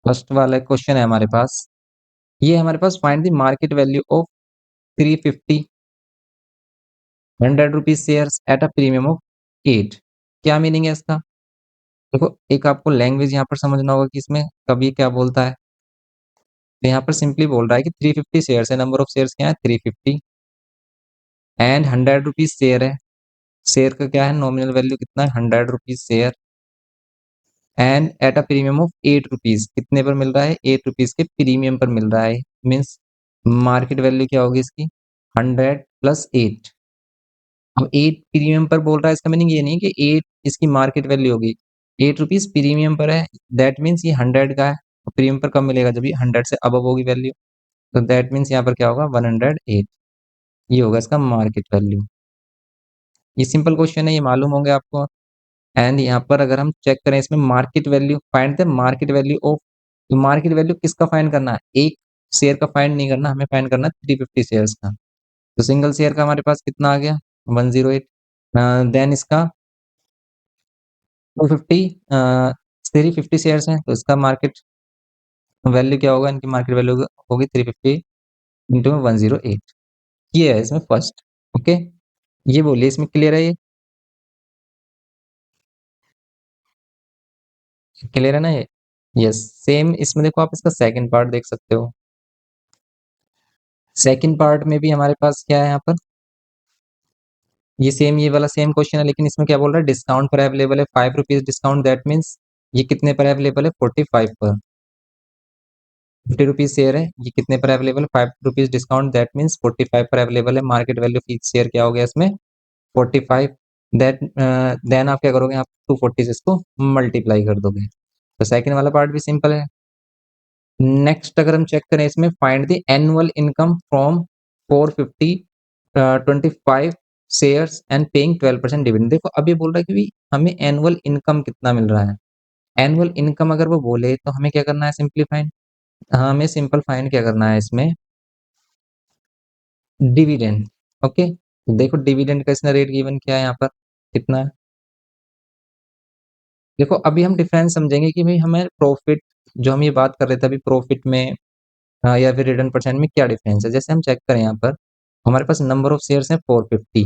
First वाला question है हमारे पास, ये हमारे पास find the market value of 350 100 rupees shares at a premium of 8। क्या मीनिंग है इसका? देखो, एक आपको लैंग्वेज यहाँ पर समझना होगा कि इसमें कभी क्या बोलता है। तो यहाँ पर सिंपली बोल रहा है कि 350 शेयर्स है, नंबर ऑफ शेयर्स क्या है 350, एंड 100 रुपीज शेयर है। शेयर का क्या है नॉमिनल वैल्यू कितना है 100 rupees share, and eight a premium of 8 rupees, कितने पर मिल रहा है 8 रुपीज के प्रीमियम पर मिल रहा है। मीन्स मार्केट वैल्यू क्या होगी इसकी 100 + 8। अब 8 प्रीमियम पर बोल रहा है, इसका मीनिंग ये नहीं कि 8 इसकी मार्केट वैल्यू होगी, 8 रुपीज प्रीमियम पर है, दैट मीन्स ये 100 का है। प्रीमियम पर कब मिलेगा जब ये 100 से अबव होगी वैल्यू, तो दैट मीन्स यहाँ पर क्या होगा 108, ये होगा इसका मार्केट वैल्यू। ये सिंपल क्वेश्चन है, ये मालूम होंगे आपको। एंड यहाँ पर अगर हम चेक करें इसमें market value, find the market value of, तो मार्केट वैल्यू किसका फाइंड करना है, एक शेयर का फाइंड नहीं करना, हमें फाइंड करना है 350 शेयर्स का। तो सिंगल शेयर का हमारे पास कितना आ गया 108, देन इसका 250, 350 शेयर्स हैं, तो इसका मार्केट वैल्यू क्या होगा, इनकी मार्केट वैल्यू होगी 350 इंटू 108। ये है इसमें फर्स्ट। ओके, ये बोलिए इसमें क्लियर है, ये क्लियर है ना ये? यस। सेम इसमें देखो, आप इसका सेकंड पार्ट देख सकते हो। सेकंड पार्ट में भी हमारे पास क्या है यहाँ पर, ये सेम, ये वाला सेम क्वेश्चन है, लेकिन इसमें क्या बोल रहा है डिस्काउंट पर अवेलेबल है 5 रुपीज डिस्काउंट, दैट मीन्स ये कितने पर अवेलेबल है 45 पर। 50 रुपीज शेयर है, ये कितने पर अवेलेबल है 5 रुपीज डिस्काउंट, दैट मीन्स 45 पर अवेलेबल है। Market value of each share क्या हो गया इसमें 45। दैट देन आप क्या करोगे, आप 240 से इसको मल्टीप्लाई कर दोगे। तो सेकंड वाला पार्ट भी सिंपल है। नेक्स्ट अगर हम चेक करें इसमें, find the annual income from 450 25 shares and paying 12% dividend. देखो अभी बोल रहा है कि भाई हमें एनुअल इनकम कितना मिल रहा है। एनुअल इनकम अगर वो बोले तो हमें क्या करना है सिंपली फाइंड, हमें सिंपल फाइंड क्या करना है इसमें डिविडेंड। ओके, देखो डिविडेंड का इसने रेट गिवन किया है यहाँ पर कितना है। देखो अभी हम डिफरेंस समझेंगे कि भाई हमें प्रॉफिट, जो हम ये बात कर रहे थे अभी प्रॉफिट में या फिर रिटर्न परसेंट में क्या डिफरेंस है। जैसे हम चेक करें यहाँ पर, हमारे पास नंबर ऑफ शेयर्स हैं 450,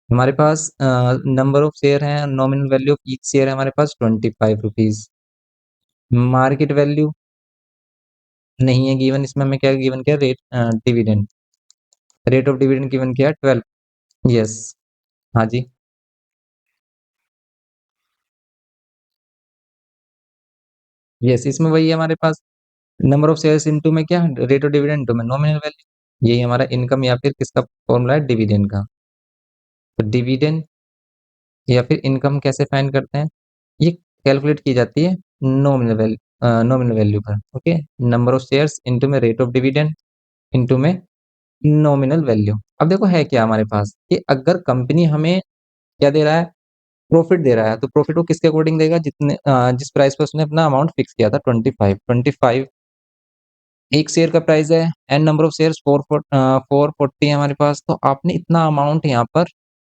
हमारे पास नंबर ऑफ शेयर हैं, nominal value of each share है हमारे पास 25 रुपीज। मार्केट वैल्यू नहीं है गिवन, इसमें हमें क्या गिवन किया rate, dividend, rate of dividend given किया 12। यस, हाँ जी। यस, इसमें वही है हमारे पास नंबर ऑफ शेयर्स इनटू में क्या रेट ऑफ डिविडेंड इनटू में नॉमिनल वैल्यू, यही हमारा इनकम या फिर किसका फॉर्मूला है डिविडेंड का। तो डिविडेंड या फिर इनकम कैसे फाइंड करते हैं, ये कैलकुलेट की जाती है नॉमिनल वैल्यू पर। Okay, number of shares into में रेट ऑफ डिविडेंड इनटू में नॉमिनल वैल्यू। अब देखो है क्या हमारे पास कि अगर कंपनी हमें क्या दे रहा है प्रॉफिट दे रहा है, तो प्रॉफिट वो किसके अकॉर्डिंग देगा, जितने जिस प्राइस पे उसने अपना अमाउंट फिक्स किया था 25 एक शेयर का प्राइस है, एन नंबर ऑफ शेयर्स 440 है हमारे पास, तो आपने इतना अमाउंट यहाँ पर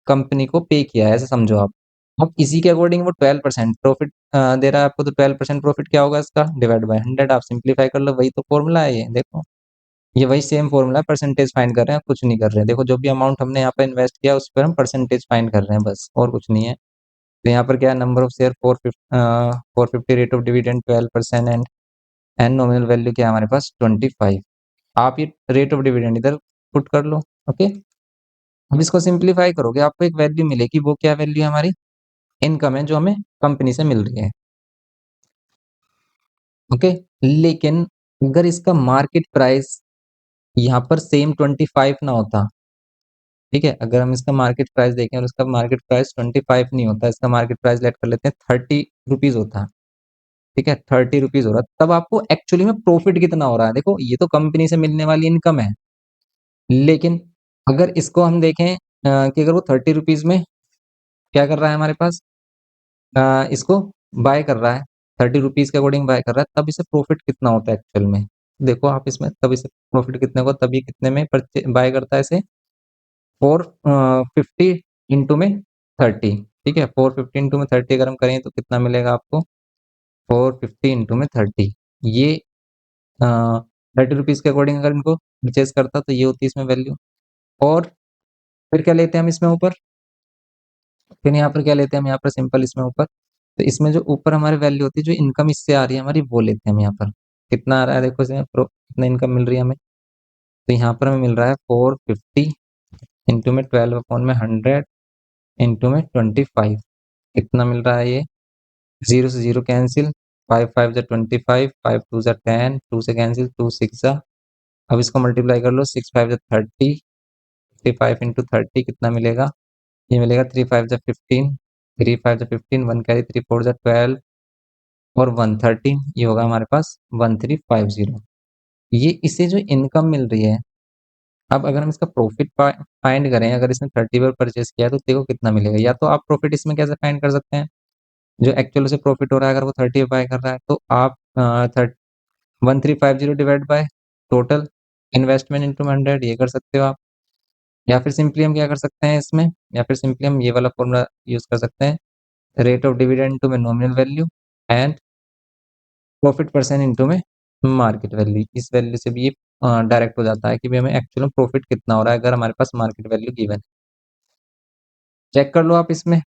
कंपनी को पे किया है ऐसा समझो आप। अब इसी के अकॉर्डिंग वो 12% प्रॉफिट दे रहा है आपको, तो 12% प्रॉफिट क्या होगा इसका डिवाइड बाय 100, आप सिंप्लीफाई कर लो, वही तो फॉर्मूला है ये देखो। ये वही सेम फॉर्मूला है, परसेंटेज फाइंड कर रहे हैं, कुछ नहीं कर रहे हैं। देखो जो भी अमाउंट हमने यहाँ पर इन्वेस्ट किया उस पर हम परसेंटेज फाइंड कर रहे हैं बस, और कुछ नहीं है। तो यहाँ पर क्या है number of share 450 rate of dividend 12% and nominal value क्या है हमारे पास 25। आप ये रेट ऑफ डिविडेंड इधर पुट कर लो। ओके, अब इसको सिंप्लीफाई करोगे आपको एक वैल्यू मिलेगी, वो क्या वैल्यू है हमारी इनकम है जो हमें कंपनी से मिल रही है। ओके, लेकिन अगर इसका मार्केट प्राइस यहाँ पर सेम 25 ना होता, ठीक है, अगर हम इसका मार्केट प्राइस देखें और इसका मार्केट प्राइस 25 नहीं होता, इसका मार्केट प्राइस लेट कर लेते हैं 30 रुपीज होता, ठीक है 30 रुपीज हो रहा, तब आपको एक्चुअली में प्रॉफिट कितना हो रहा है। देखो ये तो कंपनी से मिलने वाली इनकम है, लेकिन अगर इसको हम देखें कि अगर वो 30 रुपीज में क्या कर रहा है हमारे पास, इसको बाय कर रहा है 30 रुपीज के अकॉर्डिंग बाय कर रहा है, तब इसे प्रॉफिट कितना होता है एक्चुअल में। देखो आप इसमें तब इसे प्रॉफिट कितने को, तभी कितने में बाय करता है इसे 450 इंटू में 30, ठीक है 450 इंटू में 30 अगर हम करें तो कितना मिलेगा आपको 450 इंटू में 30, ये 30 रुपीज़ के अकॉर्डिंग अगर इनको परचेज करता तो ये होती है इसमें वैल्यू। और फिर क्या लेते हैं हम इसमें ऊपर, फिर यहाँ पर क्या लेते हैं हम यहाँ पर सिंपल इसमें ऊपर, तो इसमें जो ऊपर हमारी वैल्यू होती है जो इनकम इससे आ रही है हमारी वो लेते हैं हम यहाँ पर। कितना आ रहा है देखो इसमें कितना इनकम मिल रही है हमें, तो यहाँ पर हमें मिल रहा है 450 इंटू में 12 अपॉन में 100 इंटू में 25, कितना मिल रहा है ये, जीरो से जीरो कैंसिल, 5 5 जा 25, 5 2 जा 10, 2 से कैंसिल, 2 6 जा, अब इसको मल्टीप्लाई कर लो, 6 5 जा 30, 55 इंटू 30 कितना मिलेगा, ये मिलेगा 3 5 जा 15, 3 5 जा 15, 1 कैरी, 3 4 जा 12 और 130, ये होगा हमारे पास 1350। ये इससे जो इनकम मिल रही है, अब अगर हम इसका प्रॉफिट फाइंड करें, अगर इसने 30 पर परचेज किया तो देखो कितना मिलेगा। या तो आप प्रॉफिट इसमें कैसे फाइंड कर सकते हैं, जो एक्चुअल से प्रॉफिट हो रहा है अगर वो 30 पे बाय कर रहा है तो आप 1350 divide by total investment into 100, ये कर सकते हो आप। या फिर सिंपली हम क्या कर सकते हैं इसमें, या फिर सिंपली हम ये वाला फॉर्मूला यूज कर सकते हैं, रेट ऑफ डिविडेंड इंटू में nominal value and profit percent into में मार्केट वैल्यू। इस वैल्यू से भी ये डायरेक्ट हो जाता है कि भाई हमें एक्चुअल में प्रॉफिट कितना हो रहा है अगर हमारे पास मार्केट वैल्यू गिवन है। चेक कर लो आप इसमें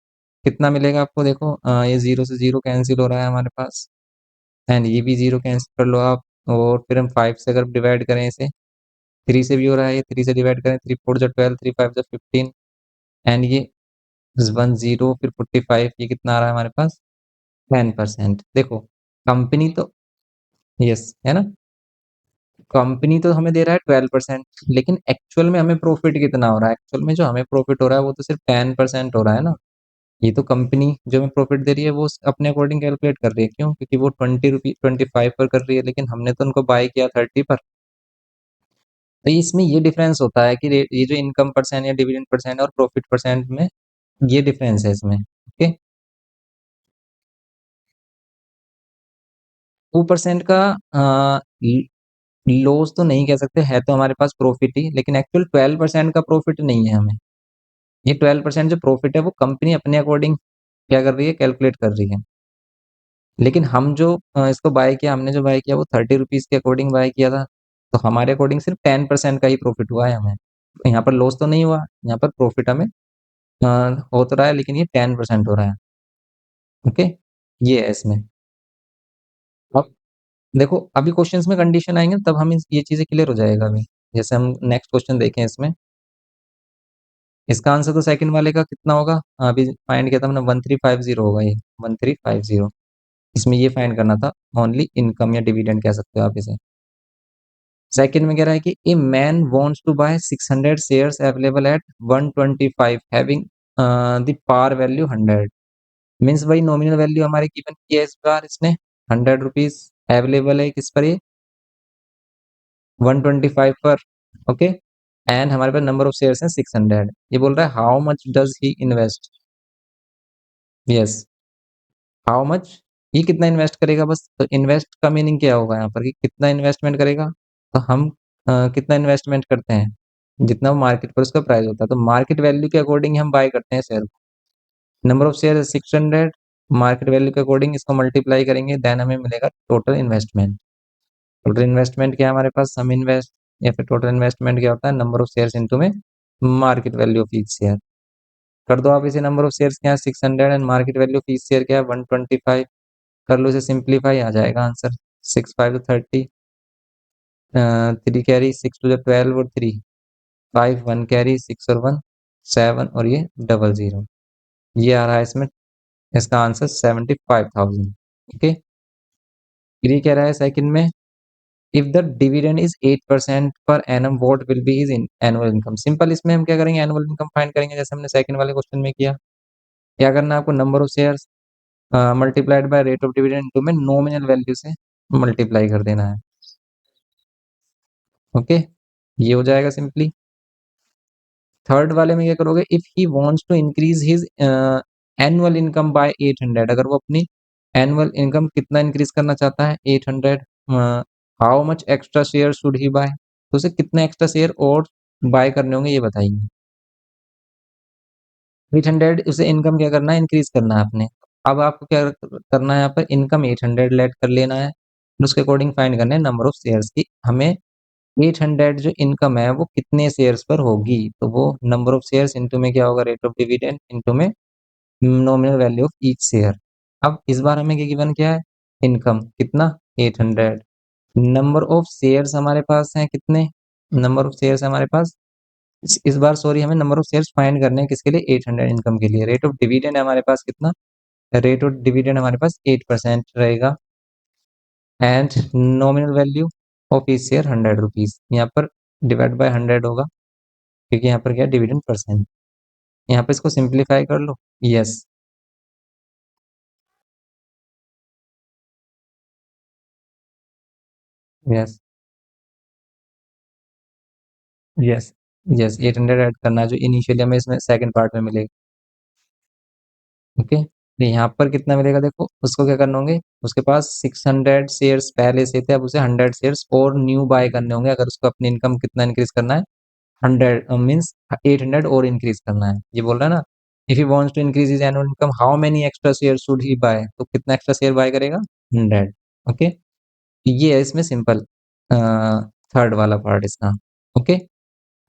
कितना मिलेगा आपको, देखो ये जीरो से जीरो कैंसिल हो रहा है हमारे पास एंड ये भी जीरो कैंसिल कर लो आप। और फिर हम 5 से अगर डिवाइड करें इसे, 3 से भी हो रहा है, ये 3 से डिवाइड करें, 3 4 जा 12, 3 5 जा 15 एंड ये 10 फिर 45, ये कितना आ रहा है हमारे पास 10%। देखो कंपनी तो, यस है ना, कंपनी तो हमें दे रहा है 12%, लेकिन एक्चुअल में हमें प्रॉफिट कितना हो रहा है, एक्चुअल में जो हमें प्रॉफिट हो रहा है वो तो सिर्फ 10% हो रहा है ना। ये तो कंपनी जो हमें प्रॉफिट दे रही है वो अपने अकॉर्डिंग कैलकुलेट कर रही है, क्यों, क्योंकि वो 25 पर कर रही है, लेकिन हमने तो उनको बाय किया 30 पर। तो इसमें ये डिफरेंस होता है कि ये जो इनकम परसेंट या डिविडेंड परसेंट और प्रॉफिट परसेंट में ये डिफरेंस है इसमें। ओके, 2% का लॉस तो नहीं कह सकते, है तो हमारे पास प्रॉफिट ही, लेकिन एक्चुअल 12% का प्रॉफिट नहीं है हमें। ये 12% जो प्रॉफिट है वो कंपनी अपने अकॉर्डिंग क्या कर रही है, कैलकुलेट कर रही है। लेकिन हम जो इसको बाय किया, हमने जो बाय किया वो 30 रुपीज के अकॉर्डिंग बाय किया था, तो हमारे अकॉर्डिंग सिर्फ 10% का ही प्रॉफिट हुआ है हमें। तो यहाँ पर लॉस तो नहीं हुआ, यहाँ पर प्रॉफिट हमें अ, हो तो रहा है, लेकिन ये 10% हो रहा है। ओके, ये है इसमें। अब देखो अभी क्वेश्चंस में कंडीशन आएंगे तब हम ये चीजें क्लियर हो जाएगा अभी। जैसे हम नेक्स्ट क्वेश्चन देखें इसमें, इसका आंसर तो सेकंड वाले का कितना होगा, अभी फाइंड किया था हमने 1350 होगा, ये 1350। इसमें ये फाइंड करना था ओनली इनकम या डिविडेंड कह सकते हो आप इसे। सेकंड में कह रहा है कि A man wants to buy 600 shares available at 125 having the par value 100। Means भाई नॉमिनल वैल्यू हमारे गिवन की है इस बार, इसने 100 रुपीज अवेलेबल है किस पर, ये 125 पर। ओके, एंड हमारे पास नंबर ऑफ शेयर्स हैं 600। ये बोल रहा है how much does he invest, yes how much, ये कितना इन्वेस्ट करेगा बस। तो इन्वेस्ट का मीनिंग क्या होगा यहाँ पर कि कितना इन्वेस्टमेंट करेगा, तो हम कितना इन्वेस्टमेंट करते हैं जितना मार्केट पर उसका प्राइस होता है, तो मार्केट वैल्यू के अकॉर्डिंग हम बाय करते हैं share. Number of share 600, market value के अकॉर्डिंग इसको मल्टीप्लाई करेंगे, देन हमें मिलेगा टोटल इन्वेस्टमेंट। टोटल इन्वेस्टमेंट क्या है हमारे पास, सम इन्वेस्ट, या फिर टोटल इन्वेस्टमेंट क्या होता है, नंबर ऑफ शेयर्स इनटू में market value of each share. कर दो आप इसे, नंबर ऑफ शेयर्स क्या है 600 and market value of each share क्या है 125। कर लो इसे सिंप्लीफाई, आ जाएगा आंसर 6 5 30, 3 कैरी, 6 2 12 और 3 5, 1 कैरी, 6 और 1 7 और ये 00, ये आ रहा है इसमें इसका आंसर 75,000। ओके, फिर ये कह रहा है सेकंड में, if the dividend is 8% per annum what will be his annual income. Simple, इसमें हम क्या करेंगे, एनुअल इनकम फाइंड करेंगे जैसे हमने सेकंड वाले क्वेश्चन में किया। क्या करना है आपको, number of shares multiplied by rate of dividend टू में नॉमिनल वैल्यू से मल्टीप्लाई कर देना है। ओके, ये हो जाएगा सिंपली। थर्ड वाले में क्या करोगे, if he wants to increase his annual income by 800, अगर वो अपनी एनुअल इनकम कितना इंक्रीज करना चाहता है 800, how much extra share should he buy, तो उसे कितने एक्स्ट्रा शेयर और बाय करने होंगे ये बताइए। 800 उसे इनकम क्या करना है, इंक्रीज करना है अपने, अब आपको क्या करना है, यहाँ पर इनकम 800 लेट कर लेना है, फिर उसके अकॉर्डिंग फाइंड करना है नंबर ऑफ शेयर्स की। हमें 800 जो इनकम है वो कितने शेयर्स पर होगी, तो वो नंबर ऑफ शेयर्स इनटू में क्या होगा, रेट ऑफ डिविडेंड इनटू में nominal value of each share. अब इस बार हमें गिवन क्या है, इनकम कितना, 800। नंबर ऑफ शेयर्स हमारे पास हैं कितने, नंबर ऑफ शेयर्स हमारे पास इस बार सॉरी हमें नंबर ऑफ शेयर्स फाइंड करने हैं किसके लिए, 800 इनकम के लिए। रेट ऑफ डिविडेंड हमारे पास कितना, रेट ऑफ डिविडेंड हमारे पास 8% रहेगा। And nominal value of each share 100 rupees, यहाँ पर डिवाइड बाय 100 होगा, क्योंकि यहाँ पर क्या डिविडेंड परसेंट। यहाँ पर इसको सिंप्लीफाई कर लो। Yes yes yes yes 800 add करना है जो इनिशियली हमें इसमें सेकंड पार्ट में मिलेगा। ओके, तो यहाँ पर कितना मिलेगा, देखो उसको क्या करना होंगे, उसके पास 600 शेयर्स पहले से थे, अब उसे 100 शेयर्स और न्यू बाय करने होंगे, अगर उसको अपनी इनकम कितना इंक्रीज करना है, 100 मीन्स 800 और इंक्रीज करना है। ये बोल रहा है ना, if he wants to increase his annual income how many extra share should he buy, तो कितना एक्स्ट्रा शेयर बाय करेगा, 100। ओके, ये है इसमें सिंपल थर्ड वाला पार्ट इसका। ओके,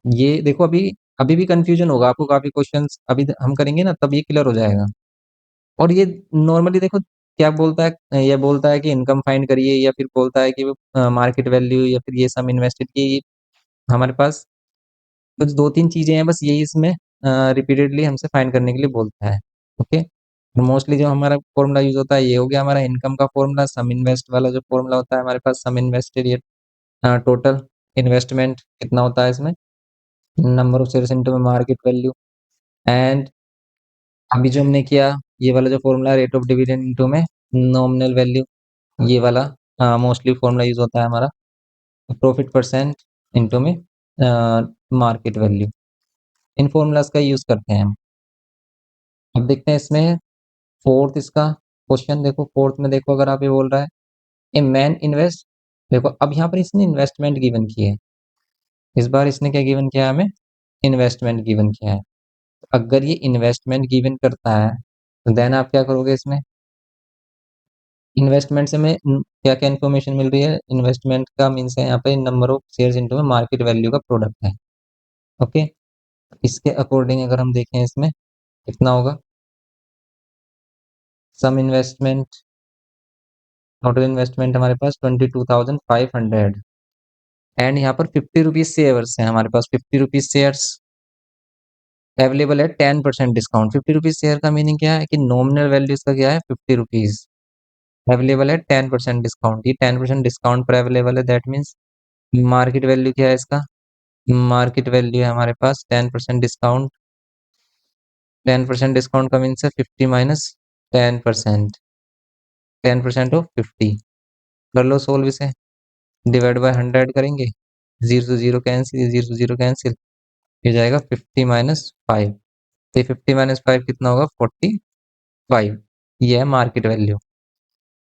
ये देखो अभी अभी भी कंफ्यूजन होगा आपको, काफी क्वेश्चंस अभी हम करेंगे ना तब ये क्लियर हो जाएगा। और ये नॉर्मली देखो क्या बोलता है, ये बोलता है कि इनकम फाइंड करिए, या फिर बोलता है कि मार्केट वैल्यू, या फिर ये सम इन्वेस्टेड की, हमारे पास कुछ दो तीन चीजें हैं बस, यही इसमें रिपीटेडली हमसे फाइंड करने के लिए बोलता है। ओके, मोस्टली जो हमारा फॉर्मूला यूज होता है ये हो गया हमारा इनकम का फॉर्मूला, सम इन्वेस्ट वाला जो फॉर्मूला होता है हमारे पास, सम इन्वेस्टेड, ये टोटल इन्वेस्टमेंट कितना होता है इसमें, number of shares into market value. And अभी जो हमने किया, ये वाला जो formula rate of dividend into में नॉमिनल वैल्यू, ये वाला मोस्टली फॉर्मूला यूज होता है हमारा, प्रॉफिट परसेंट इनटू में मार्केट वैल्यू। इन फॉर्मूलाज का यूज करते हैं हम। अब देखते हैं इसमें फोर्थ इसका क्वेश्चन, देखो फोर्थ में देखो, अगर आप ये बोल रहा है ए मैन इन्वेस्ट, देखो अब यहाँ पर इसने इन्वेस्टमेंट गिवन की है, इस बार इसने क्या गिवन किया है हमें, इन्वेस्टमेंट गिवन किया है। अगर ये इन्वेस्टमेंट गिवन करता है तो देन आप क्या करोगे इसमें, इन्वेस्टमेंट से हमें क्या क्या इन्फॉर्मेशन मिल रही है, इन्वेस्टमेंट का मीन्स है यहाँ पे नंबर ऑफ शेयर्स इनटू में मार्केट वैल्यू का प्रोडक्ट है। ओके, इसके अकॉर्डिंग अगर हम देखें इसमें कितना होगा, सम इन्वेस्टमेंट, टोटल इन्वेस्टमेंट हमारे पास 22,500। एंड यहाँ पर 50 रुपीज शेयर्स है हमारे पास, 50 रुपीज शेयर्स अवेलेबल है 10% डिस्काउंट। 50 रुपीज शेयर का मीनिंग क्या है कि नॉमिनल वैल्यू इसका क्या है, 50 रुपीज, अवेलेबल है 10% डिस्काउंट, ये 10% डिस्काउंट पर अवेलेबल है, दैट मीन्स मार्केट वैल्यू क्या है इसका, मार्केट वैल्यू है हमारे पास 10% डिस्काउंट, 10% डिस्काउंट का मीन्स है 50 माइनस 10%, 10% ऑफ 50। कर लो सोल्व इसे, डिवाइड बाय 100 करेंगे, जीरो से जीरो कैंसिल, जीरो से जीरो कैंसिल, ये जाएगा 50 - 5, तो 50 - 5 कितना होगा, 45। ये है market value.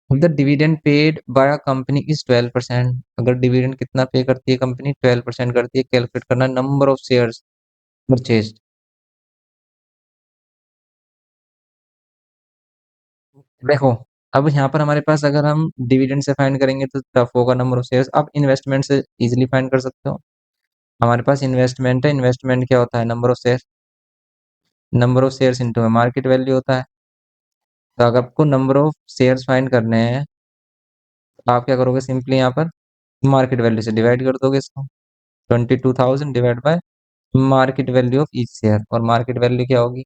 The dividend paid bye a company is 12%, अगर डिविडेंड कितना पे करती है कंपनी, 12% करती है, कैलकुलेट करना नंबर ऑफ शेयर्स परचेज। देखो अब यहाँ पर हमारे पास अगर हम डिविडेंड से फाइंड करेंगे तो टफ होगा नंबर ऑफ शेयर्स, आप इन्वेस्टमेंट से इजीली फाइंड कर सकते हो। हमारे पास इन्वेस्टमेंट है, इन्वेस्टमेंट क्या होता है, number of share, number of shares into में मार्केट वैल्यू होता है। तो अगर आपको नंबर ऑफ शेयर्स फाइंड करने हैं तो आप क्या करोगे, सिंपली यहाँ पर मार्केट वैल्यू से डिवाइड कर दोगे इसको, 22,000 divide by market value of each share, और मार्केट वैल्यू क्या होगी,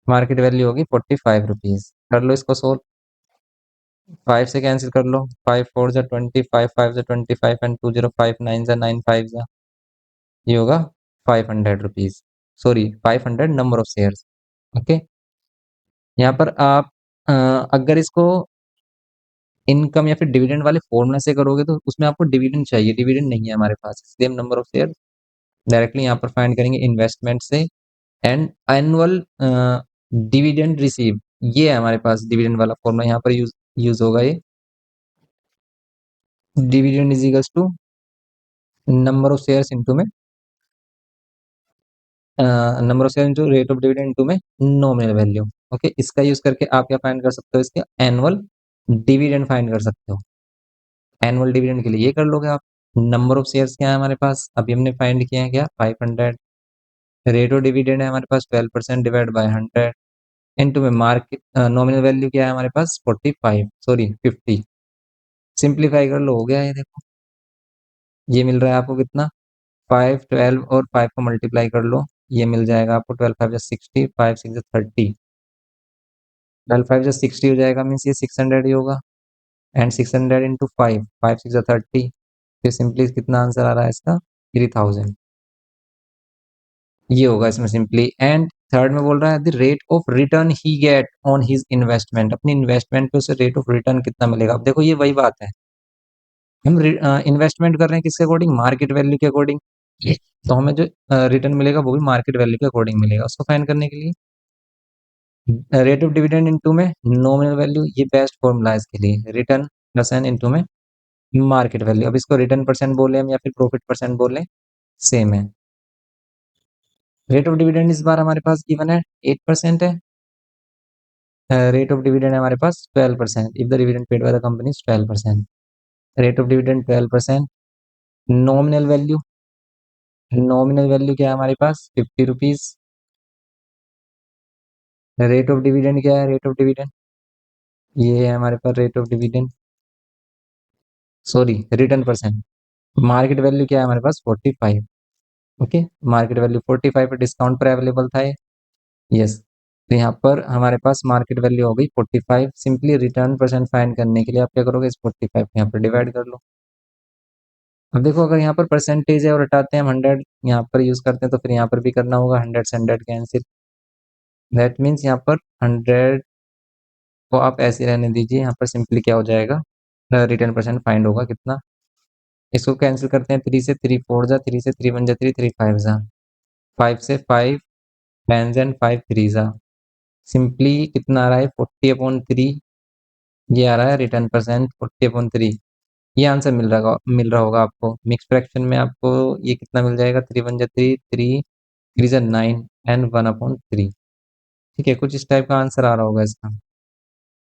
मार्केट वैल्यू होगी 45 रुपीज। कर लो इसको सोल्व, 5 से कैंसिल कर लो, 5 4 = 20, 5 5 = 25 एंड 2 0 5 9 9 5 ये होगा 500 rupees, sorry 500 number of shares. Okay, यहाँ पर आप अगर इसको इनकम या फिर डिविडेंड वाले फॉर्मूला से करोगे तो उसमें आपको डिविडेंड चाहिए, डिविडेंड नहीं है हमारे पास, इसलिए हम नंबर ऑफ शेयर डायरेक्टली यहाँ पर फाइंड करेंगे इन्वेस्टमेंट से। एंड एनुअल डिविडेंड रिसीव, ये है हमारे पास डिविडेंड वाला फॉर्मूला, यहाँ पर यूज यूज होगा ये, dividend is equals to number of shares into में number of share into rate of dividend into में नॉमिनल वैल्यू। ओके, इसका यूज करके आप क्या फाइंड कर सकते हो, इसके एनुअल डिविडेंड फाइंड कर सकते हो। एनुअल डिविडेंड के लिए ये कर लोगे आप। नंबर ऑफ शेयर्स क्या है हमारे पास, अभी हमने फाइंड किया है क्या, 500। रेट ऑफ डिविडेंड है हमारे पास 12% डिवाइड बाय 100 इनटू में मार्केट नॉमिनल वैल्यू क्या है हमारे पास 45 सॉरी 50। सिंप्लीफाई कर लो, हो गया ये देखो, ये मिल रहा है आपको कितना, 5 12 और 5 को मल्टीप्लाई कर लो, ये मिल जाएगा आपको 12 5 60, 5 6 30, 12 5 60 हो जाएगा, मीन्स ये 600 ही होगा। एंड 600 इंटू 5, 5 6 30, फिर सिंपली कितना आंसर आ रहा है इसका 3000। ये होगा इसमें सिंपली। एंड थर्ड में बोल रहा है the rate of return he get on his investment, अपनी इन्वेस्टमेंट पे उसे रेट ऑफ रिटर्न कितना मिलेगा। अब देखो ये वही बात है, हम इन्वेस्टमेंट कर रहे हैं किसके अकॉर्डिंग, मार्केट वैल्यू के अकॉर्डिंग। तो हमें जो रिटर्न मिलेगा वो भी मार्केट वैल्यू के अकॉर्डिंग मिलेगा। उसको फाइंड करने के लिए रेट ऑफ डिविडेंड इनटू में नॉमिनल वैल्यू, ये बेस्ट फॉर्मूला है इसके लिए, रिटर्न प्लस एन इनटू में मार्केट वैल्यू। अब इसको रिटर्न परसेंट बोले हम या फिर प्रॉफिट परसेंट बोले, सेम है। रेट ऑफ डिविडेंड इस बार हमारे पास गिवन है 8% है, रेट ऑफ डिविडेंड है हमारे पास 12%, if the dividend paid by the company is 12%। Rate of dividend 12%, nominal value, nominal value क्या है हमारे पास 50 रुपीज। रेट ऑफ डिविडेंड क्या है, रेट ऑफ डिविडेंड ये है हमारे पास rate of dividend, sorry return percent. Market value क्या है हमारे पास 45। ओके, मार्केट वैल्यू 45 पर डिस्काउंट पर अवेलेबल था ये, यस। तो यहाँ पर हमारे पास मार्केट वैल्यू हो गई 45। सिंपली रिटर्न परसेंट फाइंड करने के लिए आप क्या करोगे, इस 45 को यहाँ पर डिवाइड कर लो। अब देखो अगर यहाँ पर परसेंटेज है और हटाते हैं हम 100 यहाँ पर यूज करते हैं, तो फिर यहाँ पर भी करना होगा, 100 से 100 कैंसिल। दैट मीन्स यहाँ पर 100 को आप ऐसे रहने दीजिए, यहाँ पर सिंपली क्या हो जाएगा, रिटर्न परसेंट फाइंड होगा कितना। इसको कैंसिल करते हैं, 3 से 3 4 जा, 3 से 3 1 जा 3, 3 5 जा, 5 से 5 10 एंड 5 3 जा, सिंपली कितना आ रहा है 40/3। ये आ रहा है रिटर्न परसेंट 40/3। ये आंसर मिल रहा होगा आपको। मिक्स फ्रैक्शन में आपको ये कितना मिल जाएगा, 3 1 जा 3, 3 3 जा 9 एंड 1/3। ठीक है, कुछ इस टाइप का आंसर आ रहा होगा इसका।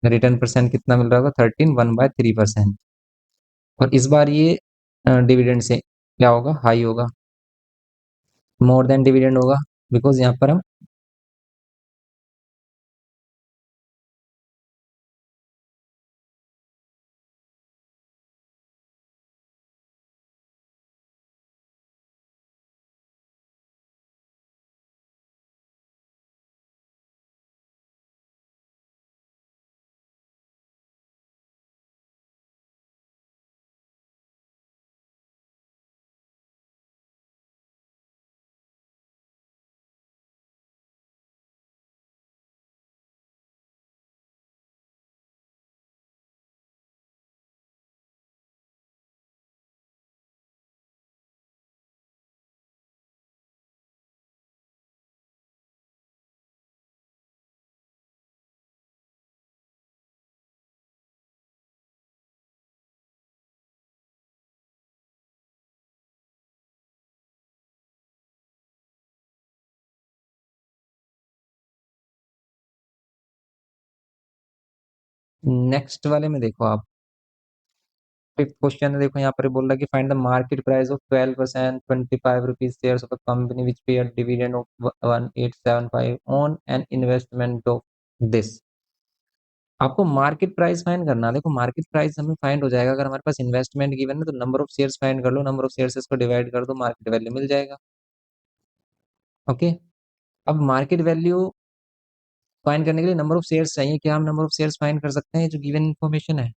रिटर्न परसेंट कितना मिल रहा होगा 13 1/3%। और इस बार ये डिविडेंड से क्या होगा, हाई होगा, मोर देन डिविडेंड होगा, बिकॉज यहाँ पर हम नेक्स्ट वाले में देखो आप, फिफ्थ क्वेश्चन है, देखो यहाँ पर बोल रहा है कि find the market price of 12% 25 rupees shares of a company which paid dividend of 1875 on an investment of this. आपको मार्केट प्राइस फाइंड करना है। देखो मार्केट प्राइस हमें फाइंड हो जाएगा अगर हमारे पास इन्वेस्टमेंट गिवन है, तो नंबर ऑफ शेयर्स फाइंड कर लो, नंबर ऑफ शेयर्स को डिवाइड कर दो, मार्केट वैल्यू मिल जाएगा। ओके, अब मार्केट वैल्यू फाइंड करने के लिए नंबर ऑफ शेयर्स चाहिए, क्या हम नंबर ऑफ शेयर्स फाइंड कर सकते हैं जो गिवन इन्फॉर्मेशन है,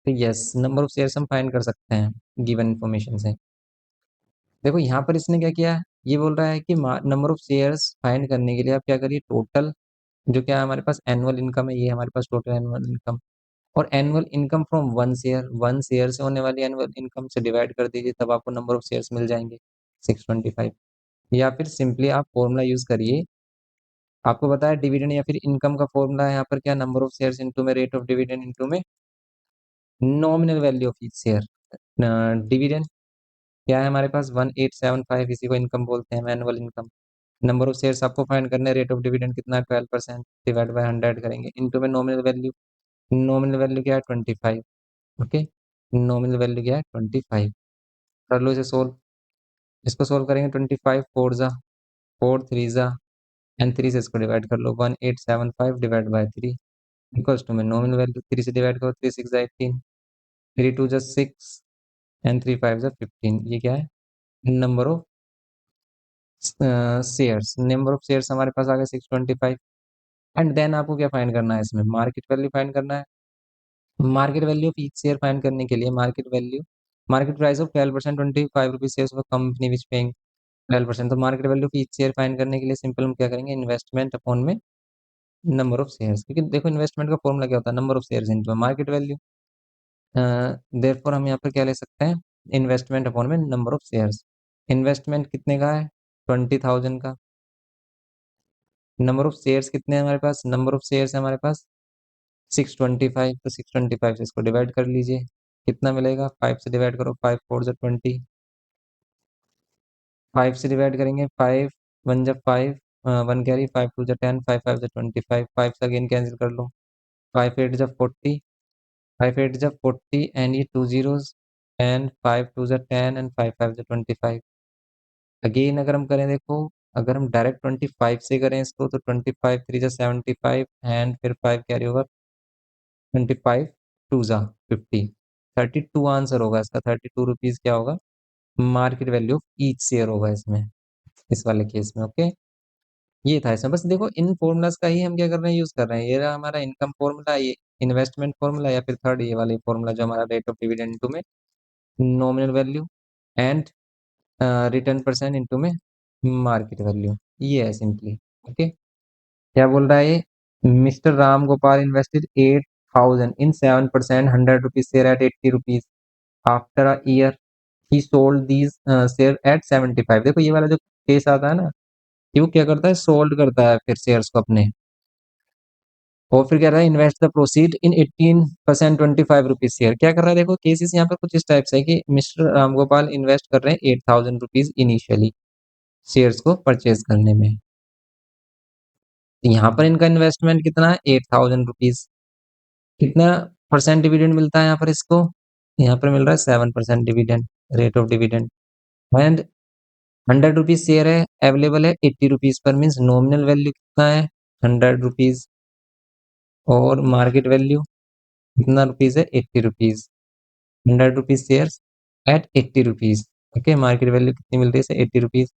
तो यस नंबर ऑफ शेयर्स हम फाइंड कर सकते हैं गिवन इन्फॉर्मेशन से। देखो यहाँ पर इसने क्या किया है, ये बोल रहा है कि नंबर ऑफ शेयर्स फाइंड करने के लिए आप क्या करिए, टोटल जो क्या है हमारे पास एनुअल इनकम है, ये हमारे पास टोटल एनुअल इनकम, और annual income from one share से होने वाली एनुअल इनकम से डिवाइड कर दीजिए, तब आपको नंबर ऑफ शेयर्स मिल जाएंगे 625। या फिर सिंपली आप फॉर्मूला यूज करिए, आपको बताया डिविडेंड या फिर इनकम का फॉर्मूला है यहाँ पर क्या, नंबर ऑफ शेयर्स इनटू में रेट ऑफ डिविडेंड इनटू में nominal value of each share. Dividend क्या है हमारे पास 1875, इसी को इनकम बोलते हैं, annual income. Number of shares आपको फाइंड करने, रेट ऑफ डिविडेंड कितना है 12% डिवाइड बाय 100 करेंगे, इनटू में नॉमिनल वैल्यू, नॉमिनल वैल्यू क्या है 25। ओके, नॉमिनल वैल्यू क्या है 25। कर लो इसे सोल्व, इसको सोल्व करेंगे 25 फोर जा, फोर थ्री जा, एंड थ्री से इसको डिवाइड कर लो, 1875 divide by three equals to में नॉमिनल वैल्यू थ्री से डिवाइड करो, थ्री सिक्स जा 18, थ्री टू जा 6 एंड थ्री फाइव जा 15। ये क्या है number of shares, number of shares हमारे पास आ गए 625। एंड देन आपको क्या फाइंड करना है इसमें, मार्केट वैल्यू फाइंड करना है। Market value of each share find करने के लिए market value, market price of 12% 25 rupees shares of company which paying 12%, तो market value of each share find करने के लिए सिंपल हम क्या करेंगे, इन्वेस्टमेंट अपॉन में नंबर ऑफ शेयर्स, क्योंकि देखो इन्वेस्टमेंट का फॉर्मूला क्या होता है, number of shares into market value. Therefore हम यहाँ पर क्या ले सकते हैं, इन्वेस्टमेंट अपॉन में नंबर ऑफ शेयर्स। इन्वेस्टमेंट कितने का है 20,000 का, नंबर ऑफ शेयर्स कितने हैं हमारे पास, नंबर ऑफ शेयर्स है हमारे पास 625, तो 625 से इसको डिवाइड कर लीजिए, कितना मिलेगा, 5 से डिवाइड करो, 5 फोर जा 20, 5 से डिवाइड करेंगे, 5 वन जा 5, वन कैरी, 5 टू जा 10, 5 फाइव जा 25, 5 से अगेन कैंसिल कर लो, 5 एट जा 40, 5 एट जा 40 एंड ये टू जीरोस, एंड 5 टू जा 10 एंड 5 फाइव जा 25। अगेन अगर हम करें देखो, अगर हम डायरेक्ट 25 से करें इसको, तो 25 थ्री जा 75 एंड फिर 5 कैरी ओवर, 25 टू जा 50, 32 आंसर होगा इसका, 32 रुपीज क्या होगा market value of each share होगा इसमें, इस वाले केस में। ओके, ये था इसमें, बस देखो इन फॉर्मूलाज का ही हम क्या कर रहे हैं, यूज कर रहे हैं। ये रहा हमारा इनकम फॉर्मूला, ये इन्वेस्टमेंट फॉर्मूला, या फिर थर्ड ये वाले फॉर्मूला जो हमारा रेट ऑफ डिविडेंड इनटू में nominal value and return percent into में मार्केट वैल्यू, ये है सिंपली। ओके, क्या बोल रहा है ये, mister Ram Gopal invested 8,000 in 7% 100 rupees share eight 80 rupees, after a year he sold these share eight 75। देखो ये वाला जो केस आता है ना, ये वो क्या करता है, सोल्ड करता है फिर शेयर्स को अपने, और फिर कह रहा है invest the proceed in 18% 25 rupees share. क्या कर रहा है देखो, केसेस यहाँ पर कुछ इस टाइप से है कि मिस्टर रामगोपाल इन्वेस्ट कर रहे हैं 8,000 रुपीज इनिशियली शेयर्स को परचेज करने में, यहाँ पर इनका इन्वेस्टमेंट कितना है 8,000 रुपीज, कितना परसेंट डिविडेंड मिलता है यहाँ पर इसको, यहाँ पर मिल रहा है 7% dividend, rate of dividend. And 100 rupees share है, अवेलेबल है 80 rupees per, means nominal value कितना है 100 रुपीज, और मार्केट वैल्यू कितना रुपीज है 80 rupees, 100 rupees shares eight 80 rupees. Okay, market value कितनी मिल रही है 80 rupees.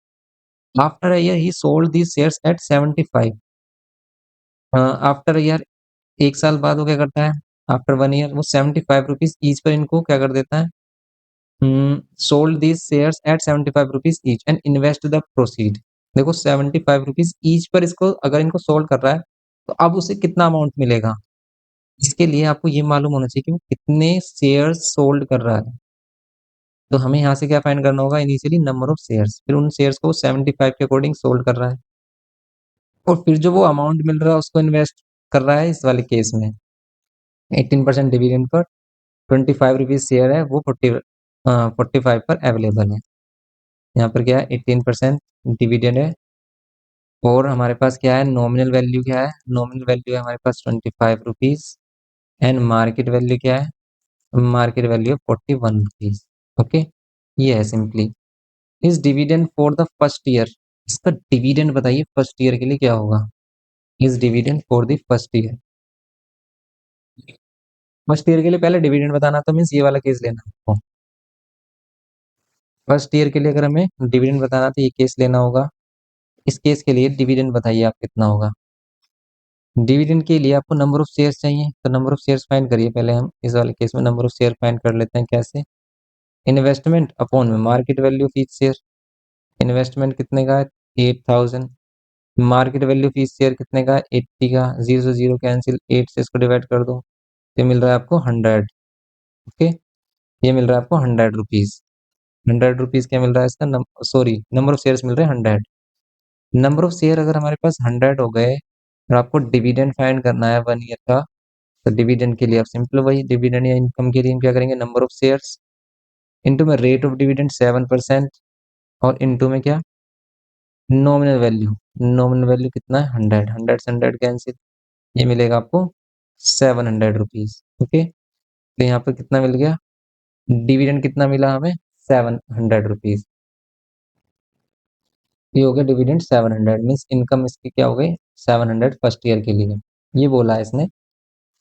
After year he sold these shares at 75। After year, एक साल बाद वो क्या करता है, आफ्टर वन ईयर वो 75 रुपीज ईच पर इनको क्या कर देता है, sold these shares at 75 rupees each and invest the proceed. देखो 75 रुपीज ईच पर इसको अगर इनको सोल्ड कर रहा है, तो अब उसे कितना अमाउंट मिलेगा, इसके लिए आपको ये मालूम होना चाहिए कि वो कितने शेयर्स सोल्ड कर रहा है। तो हमें यहाँ से क्या फाइंड करना होगा, इनिशियली नंबर ऑफ शेयर्स, फिर उन शेयर्स को 75 के अकॉर्डिंग सोल्ड कर रहा है, और फिर जो वो अमाउंट मिल रहा है उसको इन्वेस्ट कर रहा है, इस वाले केस में 18% डिविडेंड पर 25 रुपीज शेयर है, वो 45 पर अवेलेबल है। यहाँ पर क्या है 18% डिविडेंड है, और हमारे पास क्या है नॉमिनल वैल्यू, क्या है नॉमिनल वैल्यू है हमारे पास 25 रुपीज, एंड मार्केट वैल्यू क्या है, मार्केट वैल्यू 41 रुपीज। ओके, ये है सिंपली इस dividend for the first year. इसका डिविडेंड बताइए फर्स्ट ईयर के लिए क्या होगा, इस dividend for the first year, first year के लिए पहले डिविडेंड बताना, तो मीन्स ये वाला केस लेना आपको। फर्स्ट ईयर के लिए अगर हमें डिविडेंड बताना तो ये केस लेना होगा, इस केस के लिए डिविडेंड बताइए आप कितना होगा। डिविडेंड के लिए आपको नंबर ऑफ शेयर्स चाहिए, तो नंबर ऑफ शेयर्स फाइंड करिए पहले, हम इस वाले केस में नंबर ऑफ शेयर फाइंड कर लेते हैं कैसे, इन्वेस्टमेंट अपॉन में market value of each share, investment कितने का है 8,000, market value of each share कितने का है 80 का, जीरो से जीरो कैंसिल, 8 से इसको डिवाइड कर दो, ये मिल रहा है आपको 100। ओके, ये मिल रहा है आपको 100 रुपीज, 100 रुपीज क्या मिल रहा है इसका, सॉरी नंबर ऑफ शेयर्स मिल रहे हैं 100। नंबर ऑफ शेयर अगर हमारे पास 100 हो गए, और आपको डिविडेंड फाइंड करना है वन ईयर का, तो डिविडेंड के लिए आप सिंपल वही डिविडेंड या इनकम के लिए हम क्या करेंगे, नंबर ऑफ शेयर्स इनटू में रेट ऑफ डिविडेंड 7%, और इनटू में क्या नॉमिनल वैल्यू कितना है 100, 100 से 100 कैंसिल, ये मिलेगा आपको 700 रुपीज। ओके, तो यहाँ पर कितना मिल गया, डिविडेंड कितना मिला हमें 700 रुपीज। ये हो गया डिविडेंड 700, मीन्स इनकम इसकी क्या हो गई 700 फर्स्ट ईयर के लिए। ये बोला है इसने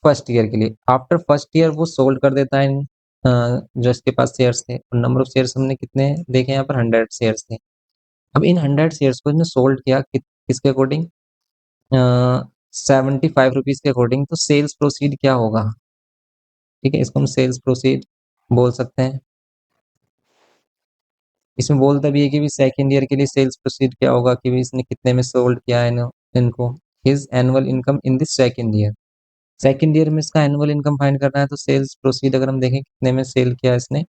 फर्स्ट ईयर के लिए। आफ्टर फर्स्ट ईयर वो सोल्ड कर देता है जो इसके पास शेयर्स थे, और नंबर ऑफ शेयर्स हमने कितने देखे यहाँ पर 100 शेयर्स थे। अब इन 100 शेयर्स को इसने सोल्ड किया किसके अकॉर्डिंग, 75 रुपीज के अकॉर्डिंग। तो सेल्स प्रोसीड क्या होगा, ठीक है, इसको हम सेल्स प्रोसीड बोल सकते हैं। इसमें बोलता भी है कि भी सेकेंड ईयर के लिए सेल्स प्रोसीड क्या होगा, कि भी इसने कितने में सोल्ड किया है इनको, his annual income in this second year. Second year में इसका एनुअल इनकम फाइंड करना है, तो सेल्स प्रोसीड अगर हम देखें कितने में सेल किया इसने,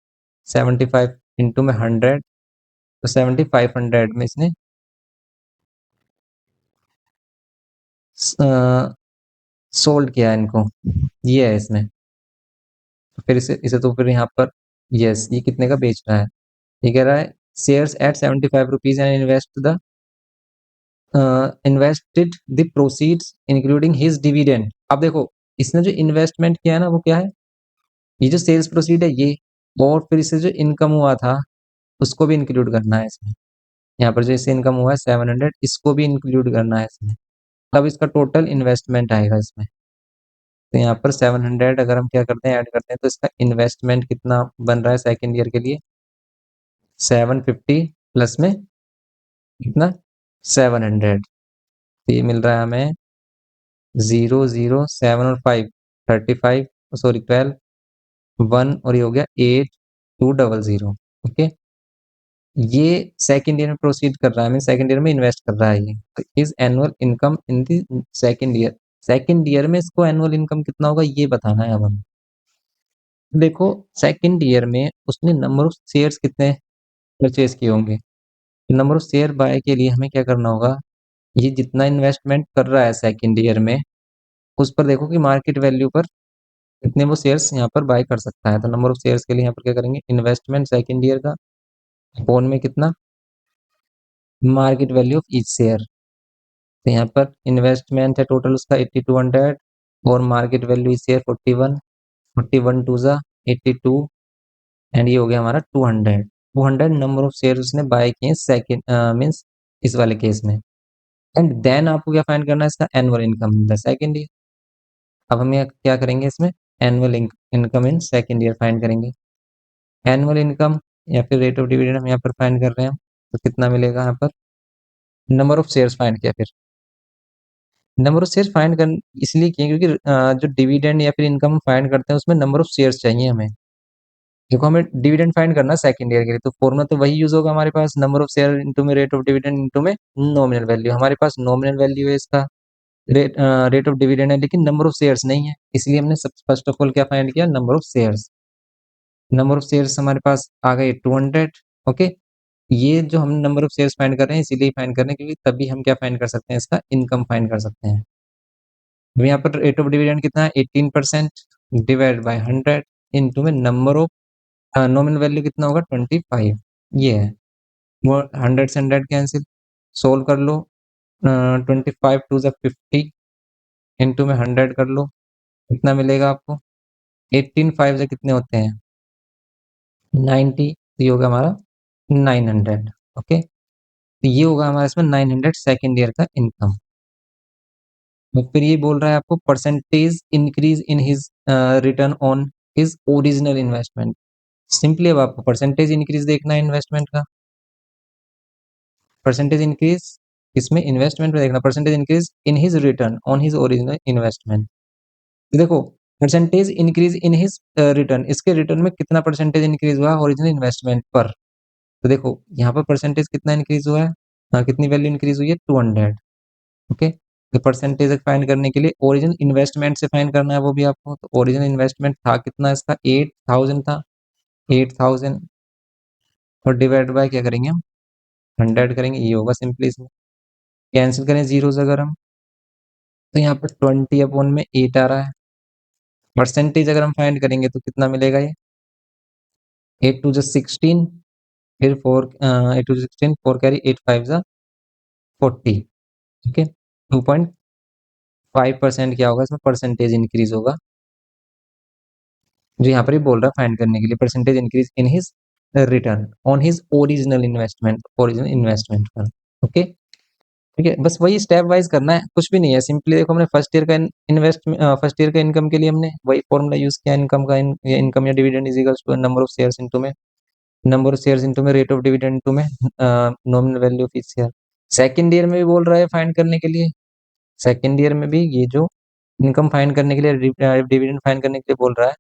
75 इंटू में 100, तो 7500 में इसने सोल्ड किया है इनको, ये है इसमें। तो फिर इसे इसे तो फिर यहाँ पर यस, ये कितने का बेच रहा है, ये कह रहा है shares at 75 rupees and invested the proceeds including his dividend. अब देखो इसने जो इन्वेस्टमेंट किया है ना वो क्या है, ये जो सेल्स प्रोसीड है ये, और फिर इससे जो इनकम हुआ था उसको भी इंक्लूड करना है इसमें। यहाँ पर जो इससे इनकम हुआ है 700, इसको भी इंक्लूड करना है इसमें, तब इसका टोटल इन्वेस्टमेंट आएगा इसमें। तो यहाँ पर 700 अगर हम क्या करते हैं ऐड करते हैं, तो इसका इन्वेस्टमेंट कितना बन रहा है सेकेंड ईयर के लिए, 750 प्लस में कितना 700, तो ये मिल रहा है हमें 007 और 5 35, सॉरी 12 1, और ये हो गया 8200। ओके, ये सेकेंड ईयर में प्रोसीड कर रहा है, मीन सेकेंड ईयर में इन्वेस्ट कर रहा है ये। तो is annual income in the second year, second year में इसको एनुअल इनकम कितना होगा ये बताना है अब हमें। देखो सेकेंड ईयर में उसने नंबर ऑफ शेयर्स कितने परचेज किए होंगे, नंबर ऑफ शेयर बाय के लिए हमें क्या करना होगा, ये जितना इन्वेस्टमेंट कर रहा है सेकेंड ईयर में उस पर देखो कि मार्केट वैल्यू पर कितने वो शेयर्स यहाँ पर बाय कर सकता है। तो नंबर ऑफ शेयर्स के लिए यहाँ पर क्या करेंगे, इन्वेस्टमेंट सेकेंड ईयर का फोन में कितना market value of each share. तो यहाँ पर इन्वेस्टमेंट है टोटल उसका 8200, और मार्केट वैल्यू इस शेयर 41, 41 टू ज़ा 82, एंड ये हो गया हमारा 200। 200 नंबर ऑफ शेयर उसने बाय किए सेकेंड मीन्स इस वाले केस में। एंड देन आपको क्या फाइंड करना है, इसका annual income in the second year. अब हम यहाँ क्या करेंगे, इसमें annual income in second year find करेंगे। एनुअल इनकम या फिर रेट ऑफ डिविडेंड हम यहाँ पर फाइंड कर रहे हैं, तो कितना मिलेगा यहाँ पर, नंबर ऑफ शेयर्स फाइंड किया, फिर नंबर ऑफ शेयर्स फाइंड कर इसलिए किए क्योंकि जो डिविडेंड या फिर इनकम फाइंड करते हैं उसमें नंबर ऑफ शेयर्स चाहिए हमें। देखो हमें डिविडेंड फाइंड करना है सेकंड ईयर के लिए, तो फॉर्मूला तो वही यूज होगा हमारे पास, नंबर ऑफ शेयर इनटू में रेट ऑफ डिविडेंड इनटू में नॉमिनल वैल्यू। हमारे पास नॉमिनल वैल्यू है इसका, रेट ऑफ डिविडेंड है, लेकिन नंबर ऑफ शेयर्स नहीं है, इसलिए हमने फर्स्ट ऑफ ऑल क्या फाइंड किया, number of shares. Number of shares हमारे पास आ गए 200। ओके, ये जो हम नंबर ऑफ शेयर्स फाइंड कर रहे हैं इसीलिए फाइंड कर रहे हैं क्योंकि तभी हम क्या फाइंड कर सकते हैं, इसका इनकम फाइंड कर सकते हैं। अब यहाँ पर रेट ऑफ डिविडेंड कितना है 18%, डिवाइड बाय 100 इनटू में नंबर ऑफ नॉमिनल वैल्यू कितना होगा 25, ये है। वो 100 से 100 कैंसिल, सोल्व कर लो, 25 टू ज़ा 50 इंटू में 100 कर लो, कितना मिलेगा आपको, 18 5 से कितने होते हैं 90, तो ये होगा हमारा 900। ओके, तो ये होगा हमारा इसमें 900 सेकेंड ईयर का इनकम। तो फिर ये बोल रहा है आपको percentage increase in his return on his original investment. Simply अब आपको परसेंटेज इंक्रीज देखना है इन्वेस्टमेंट का, परसेंटेज इंक्रीज इसमें इन्वेस्टमेंट में देखना, percentage increase in his return on his original investment. देखो percentage increase in his return, इसके रिटर्न में कितना परसेंटेज इंक्रीज हुआ ओरिजिनल इन्वेस्टमेंट पर। तो देखो यहाँ पर परसेंटेज कितना इंक्रीज हुआ है, कितनी वैल्यू इंक्रीज हुई है 200। ओके, तो परसेंटेज फाइंड करने के लिए ओरिजिनल इन्वेस्टमेंट से फाइंड करना है वो भी आपको। तो ओरिजिनल इन्वेस्टमेंट था कितना इसका 8000 था, 8000 और डिवाइड बाय क्या करेंगे हम 100 करेंगे, ये होगा सिंपली। इसमें कैंसिल करें जीरोस अगर हम, तो यहाँ पर 20 अपॉन में 8 आ रहा है। परसेंटेज अगर हम फाइंड करेंगे तो कितना मिलेगा, ये 8 टू 16, फिर 4 8 टू 16 4 कैरी 8 5 40। ठीक है, 2.5% क्या होगा इसमें, परसेंटेज इंक्रीज होगा, जो यहाँ पर ही बोल रहा है फाइंड करने के लिए, percentage increase in his return on his original investment पर। ओके, ठीक है, बस वही स्टेप वाइज करना है, कुछ भी नहीं है। सिंपली देखो, हमने फर्स्ट ईयर का इनकम के लिए हमने वही फॉर्मूला यूज किया, इनकम का, इनकम या dividend is equals to number of shares into में रेट ऑफ डिविडेंड इनटू में nominal value of each share. Second year में भी बोल रहा है फाइंड करने के लिए, सेकंड ईयर में भी ये जो इनकम फाइंड करने के लिए, डिविडेंड फाइंड करने के लिए बोल रहा है,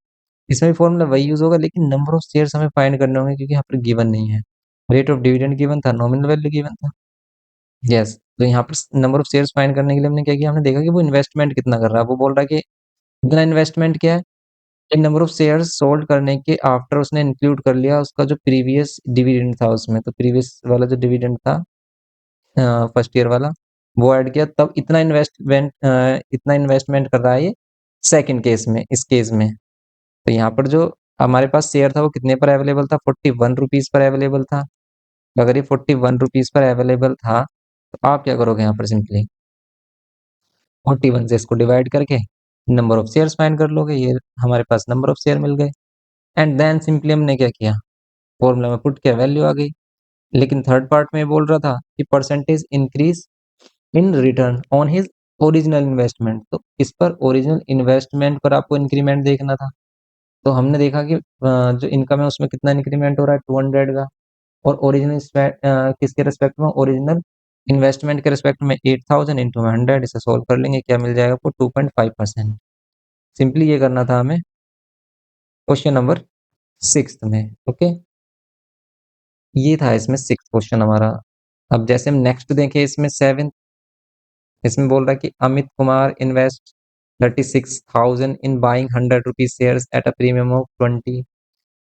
इसमें भी फॉर्मूला वही यूज होगा, लेकिन नंबर ऑफ शेयर्स हमें फाइंड करने होंगे, क्योंकि यहाँ पर गिवन नहीं है, रेट ऑफ डिविडेंड गिवन था, नॉमिनल वैल्यू गिवन था। यस, तो यहाँ पर नंबर ऑफ शेयर्स फाइंड करने के लिए हमने क्या किया, हमने देखा कि वो इन्वेस्टमेंट कितना कर रहा है, वो बोल रहा है कि इतना इन्वेस्टमेंट क्या है, नंबर ऑफ शेयर्स सोल्ड करने के आफ्टर उसने इंक्लूड कर लिया उसका जो प्रीवियस डिविडेंड था उसमें, तो प्रीवियस वाला जो डिविडेंड था फर्स्ट ईयर वाला, वो ऐड किया, तब इतना इन्वेस्टमेंट कर रहा है ये सेकंड केस में, इस केस में। तो यहाँ पर जो हमारे पास शेयर था वो कितने पर अवेलेबल था, 41 रुपीज पर अवेलेबल था। तो अगर ये 41 रुपीज पर अवेलेबल था, तो आप क्या करोगे यहाँ पर, सिंपली 41 से इसको डिवाइड करके नंबर ऑफ शेयर्स फाइंड कर लोगे, ये हमारे पास नंबर ऑफ शेयर मिल गए। एंड देन सिंपली हमने क्या किया, फॉर्मूला में पुट किया, वैल्यू आ गई। लेकिन थर्ड पार्ट में बोल रहा था कि percentage increase in return on his original investment, तो इस पर ओरिजिनल इन्वेस्टमेंट पर आपको इंक्रीमेंट देखना था। तो हमने देखा कि जो इनकम है उसमें कितना इंक्रीमेंट हो रहा है, 200 का, और ओरिजिनल किसके रेस्पेक्ट में, ओरिजिनल इन्वेस्टमेंट के रेस्पेक्ट में 8000 इंटू 100, इसे सोल्व कर लेंगे, क्या मिल जाएगा आपको, 2.5%। सिंपली ये करना था हमें क्वेश्चन नंबर 6 में। ओके, ये था इसमें 6 क्वेश्चन हमारा। अब जैसे हम नेक्स्ट देखें, इसमें 7, इसमें बोल रहा है कि Amit Kumar invest 36,000 in buying 100 rupees shares at a premium of 20,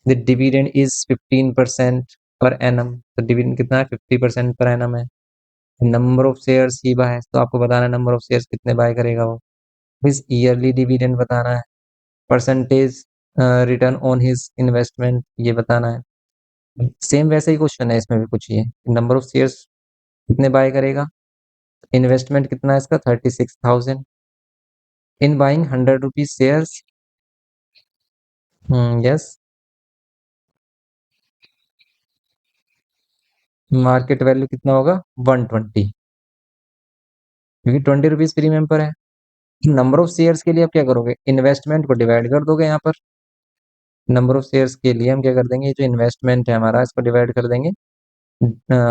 the dividend is 15% per annum. तो डिविडेंड कितना है, 50% पर एनम है। Number of shares he buy, तो आपको बताना है नंबर ऑफ शेयर्स कितने बाय करेगा वो, इस ईयरली डिविडेंड बताना है, percentage return on his investment ये बताना है। सेम वैसे ही क्वेश्चन है, इसमें भी कुछ ये, नंबर ऑफ शेयर्स कितने बाय करेगा, इन्वेस्टमेंट कितना है इसका, 36,000 in buying 100 rupees shares. Yes, market value कितना होगा, 120, क्योंकि 20 रुपीज प्रीमियम पर है। नंबर ऑफ शेयर्स के लिए आप क्या करोगे, इन्वेस्टमेंट को डिवाइड कर दोगे, यहाँ पर नंबर ऑफ शेयर्स के लिए हम क्या कर देंगे, जो इन्वेस्टमेंट है हमारा, इसको डिवाइड कर देंगे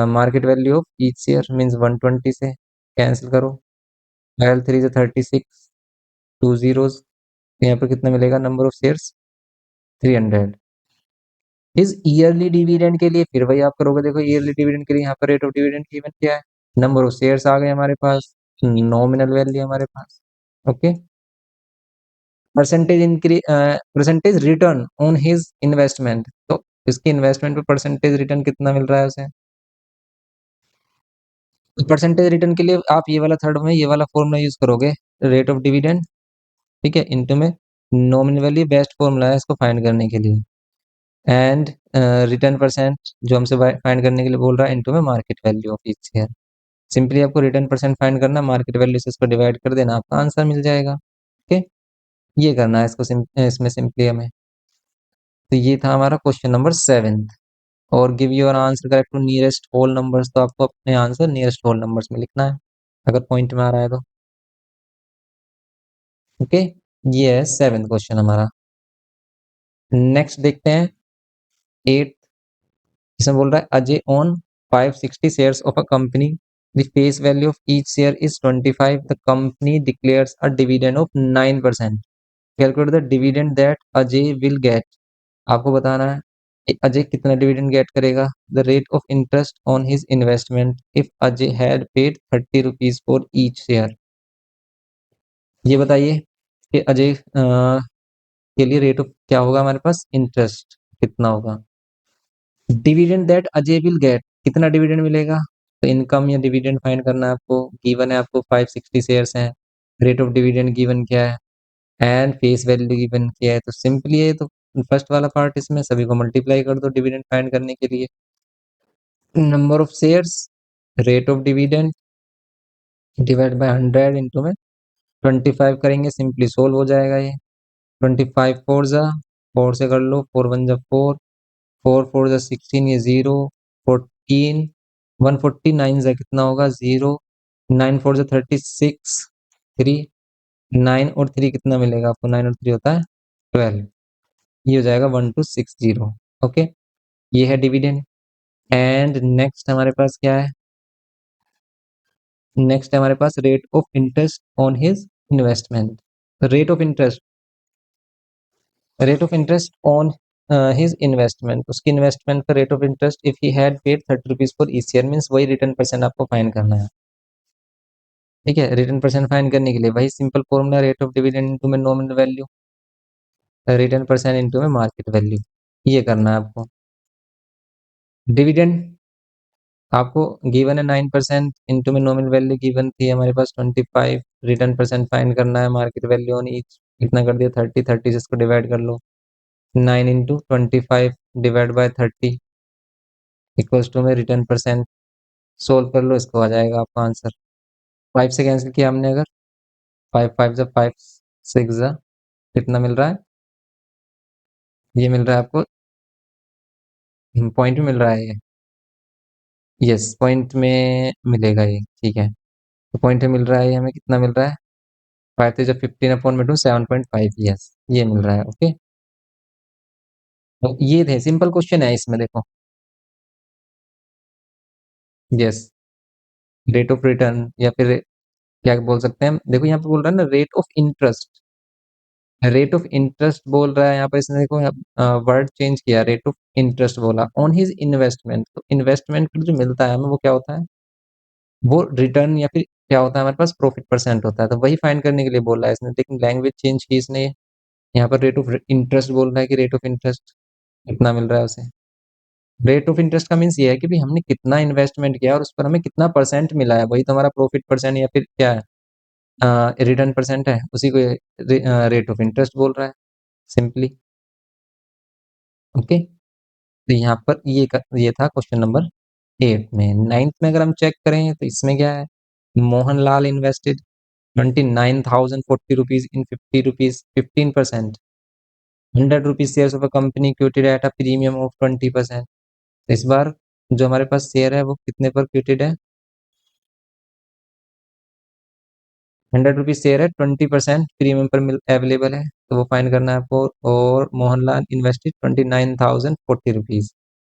market value of each share means 120 से, कैंसिल करो, 12 3 से 36, 2 zeros, यहाँ पर कितना मिलेगा, नंबर ऑफ शेयर्स 300। इस ईयरली डिविडेंड के लिए फिर वही आप करोगे, देखो ईयरली डिविडेंड के लिए यहाँ पर रेट ऑफ डिविडेंड गिवन क्या है, नंबर ऑफ शेयर्स आ गए हमारे पास, नॉमिनल वैल्यू हमारे पास। Okay, percentage return on his investment, तो इसकी इन्वेस्टमेंट पे परसेंटेज रिटर्न कितना मिल रहा है उसे, परसेंटेज रिटर्न के लिए आप ये वाला थर्ड में ये वाला फॉर्मूला यूज करोगे, रेट ऑफ डिविडेंड, ठीक है, इनटू में नॉमिनल वैल्यू, बेस्ट फॉर्मूला है इसको फाइंड करने के लिए, एंड रिटर्न परसेंट जो हमसे फाइंड करने के लिए बोल रहा है, इनटू में market value of each share. Simply आपको रिटर्न परसेंट फाइंड करना, मार्केट वैल्यू से इसको डिवाइड कर देना, आपका आंसर मिल जाएगा। ओके, ये करना है इसको, इसमें सिंपली हमें। तो ये था हमारा क्वेश्चन नंबर 7, और give your answer correct to nearest whole numbers, तो आपको अपने आंसर नियरेस्ट होल नंबर्स में लिखना है, अगर पॉइंट में आ रहा है तो। ओके, ये है 7 क्वेश्चन हमारा। नेक्स्ट देखते हैं 8, इसमें बोल रहा है Ajay own 560 shares of a company, the face value of each share is 25, the company declares a dividend of 9%, calculate the dividend that Ajay will get. आपको बताना है कि अजय कितना डिविडेंड गेट करेगा, the rate of interest on his investment if Ajay had paid 30 rupees for each share. ये बताइए कि अजय के लिए रेट ऑफ क्या होगा, हमारे पास इंटरेस्ट कितना होगा, dividend that Ajay will get, कितना डिविडेंड मिलेगा, तो इनकम या डिविडेंड फाइंड करना है आपको, गिवन है आपको 560 शेयर्स हैं, रेट ऑफ डिविडेंड गिवन क्या है, एंड फेस वैल्यू गिवन क्या है। तो सिंपली है, तो फर्स्ट वाला पार्ट, इसमें सभी को मल्टीप्लाई कर दो डिविडेंड फाइंड करने के लिए, number of shares, rate of dividend, divide by 100 into में 25 करेंगे, सिंपली सोल्व हो जाएगा ये। 25 फोर जा, 4 से कर लो, 4 वन जा 4, 4 फोर जा 16, ये 0, 14, 149 जा कितना होगा 0, 9 फोर जा 36, 3, 9 और 3 कितना मिलेगा आपको, 9 और 3 होता है 12, ये हो जाएगा 1260। ओके, ये है डिविडेंड। एंड नेक्स्ट हमारे पास क्या है, नेक्स्ट है हमारे पास rate of interest on his investment. Rate of interest, rate of interest on his investment, उसकी इन्वेस्टमेंट पर rate of interest if he had paid 30 rupees for each year, means वही return percent आपको find करना है। ठीक है, return percent find करने के लिए वही simple formula, rate of dividend into में nominal value, return percent into में मार्केट वैल्यू, ये करना है आपको। डिविडेंड आपको गिवन है 9%, इंटू में नॉमिनल वैल्यू गिवन थी हमारे पास 25, रिटर्न परसेंट फाइंड करना है, मार्केट वैल्यू ऑन ईच कितना कर दिया 30, 30 जिसको डिवाइड कर लो, 9 into 25 divide by 30 equals to में रिटर्न परसेंट, सोल्व कर लो, इसको आ जाएगा आपका आंसर। 5 से कैंसिल किया हमने अगर, 5 5 जा 5, 6 जा कितना मिल रहा है, ये मिल रहा है आपको, पॉइंट में मिल रहा है ये, यस पॉइंट में मिलेगा ये, ठीक है। तो पॉइंट में मिल रहा है ये, हमें कितना मिल रहा है, 5 से जब 15 अपॉन में 7.5, यस ये मिल रहा है। ओके, तो ये थे सिंपल क्वेश्चन है इसमें, देखो यस, रेट ऑफ रिटर्न या फिर क्या बोल सकते हैं, देखो यहाँ पे बोल रहा है ना rate of interest, rate of interest बोल रहा है यहाँ पर, इसने देखो वर्ड चेंज किया, रेट ऑफ इंटरेस्ट बोला ऑन हिज इन्वेस्टमेंट, तो इन्वेस्टमेंट जो मिलता है हमें वो क्या होता है, वो रिटर्न या फिर क्या होता है हमारे पास प्रॉफिट परसेंट होता है, तो वही फाइंड करने के लिए बोला है इसने, लेकिन लैंग्वेज चेंज की इसने, यहाँ पर रेट ऑफ इंटरेस्ट बोल रहा है कि रेट ऑफ इंटरेस्ट कितना मिल रहा है उसे। रेट ऑफ इंटरेस्ट का मीन्स ये है कि भी हमने कितना इन्वेस्टमेंट किया और उस पर हमें कितना परसेंट मिला है, वही तो हमारा प्रॉफिट परसेंट या फिर क्या है, रिटर्न परसेंट है, उसी को रेट ऑफ इंटरेस्ट बोल रहा है सिंपली। ओके, तो यहाँ पर ये था क्वेश्चन नंबर 8 में। 9th में अगर हम चेक करें तो इसमें क्या है, Mohanlal invested 29,040 rupees in 50 rupees 15%, 100 rupees share of a company quoted at a premium of 20%। इस बार जो हमारे पास शेयर है वो कितने पर क्यूटेड है, 100 रुपीज शेयर है, 20% प्रीमियम पर मिल अवेलेबल है, तो वो फाइंड करना है आपको। और मोहनलाल इन्वेस्टेड 29,040 रुपीज,